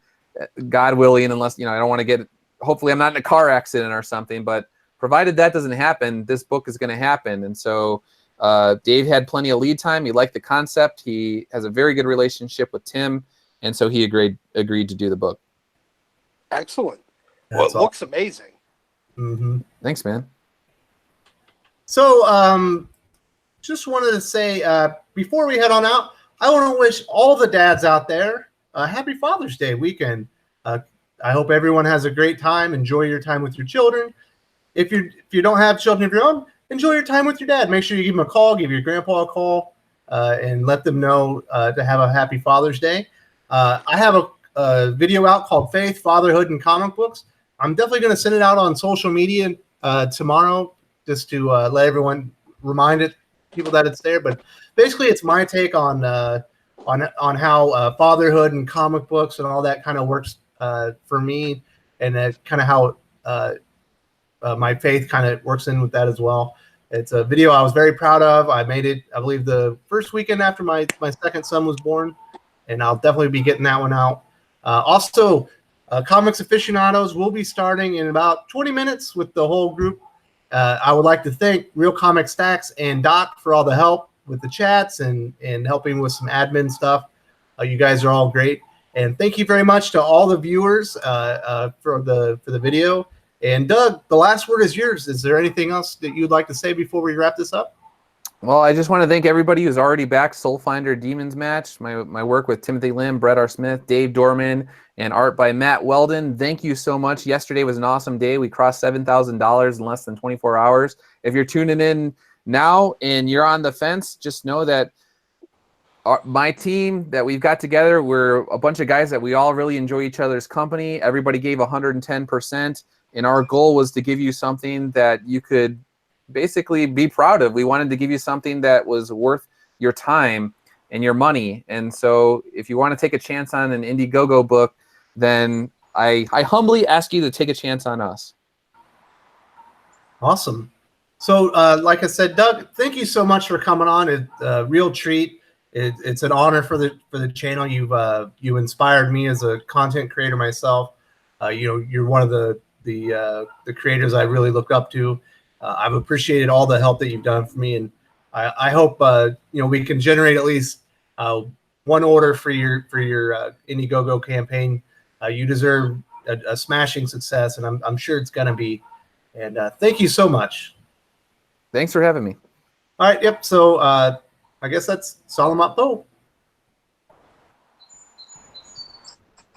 God willing, unless I don't want to hopefully I'm not in a car accident or something, but provided that doesn't happen, this book is going to happen. And so Dave had plenty of lead time. He liked the concept. He has a very good relationship with Tim, and so he agreed to do the book. Excellent. Well, it looks amazing. Mm-hmm. Thanks, man. So just wanted to say, before we head on out, I want to wish all the dads out there a happy Father's Day weekend. I hope everyone has a great time. Enjoy your time with your children. if you don't have children of your own, enjoy your time with your dad. Make sure you give him a call, give your grandpa a call, and let them know to have a happy Father's Day. I have a video out called Faith, Fatherhood, and Comic Books. I'm definitely going to send it out on social media tomorrow, just to let everyone people that it's there. But basically, it's my take on how fatherhood and comic books and all that kind of works for me, and kind of how my faith kind of works in with that as well. It's a video I was very proud of. I made it, I believe, the first weekend after my second son was born, and I'll definitely be getting that one out. Also, Comics Aficionados will be starting in about 20 minutes with the whole group. I would like to thank Real Comic Stacks and Doc for all the help with the chats and helping with some admin stuff. You guys are all great. And thank you very much to all the viewers for the video. And Doug, the last word is yours. Is there anything else that you'd like to say before we wrap this up? Well, I just want to thank everybody who's already backed Soulfinder Demons Match, my work with Timothy Lim, Brett R. Smith, Dave Dorman, and art by Matt Weldon. Thank you so much. Yesterday was an awesome day. We crossed $7,000 in less than 24 hours. If you're tuning in now and you're on the fence, just know that my team that we've got together, we're a bunch of guys that we all really enjoy each other's company. Everybody gave 110%, and our goal was to give you something that you could basically be proud of. We wanted to give you something that was worth your time and your money. And so if you want to take a chance on an Indiegogo book, then I humbly ask you to take a chance on us. Awesome. So like I said, Doug, thank you so much for coming on. It's a real treat. It's an honor for the channel. You inspired me as a content creator myself. You're one of the creators I really look up to. I've appreciated all the help that you've done for me, and I hope we can generate at least one order for your Indiegogo campaign. You deserve a smashing success, and I'm sure it's gonna be. And thank you so much. Thanks for having me. All right. Yep. So I guess that's Salamat Po.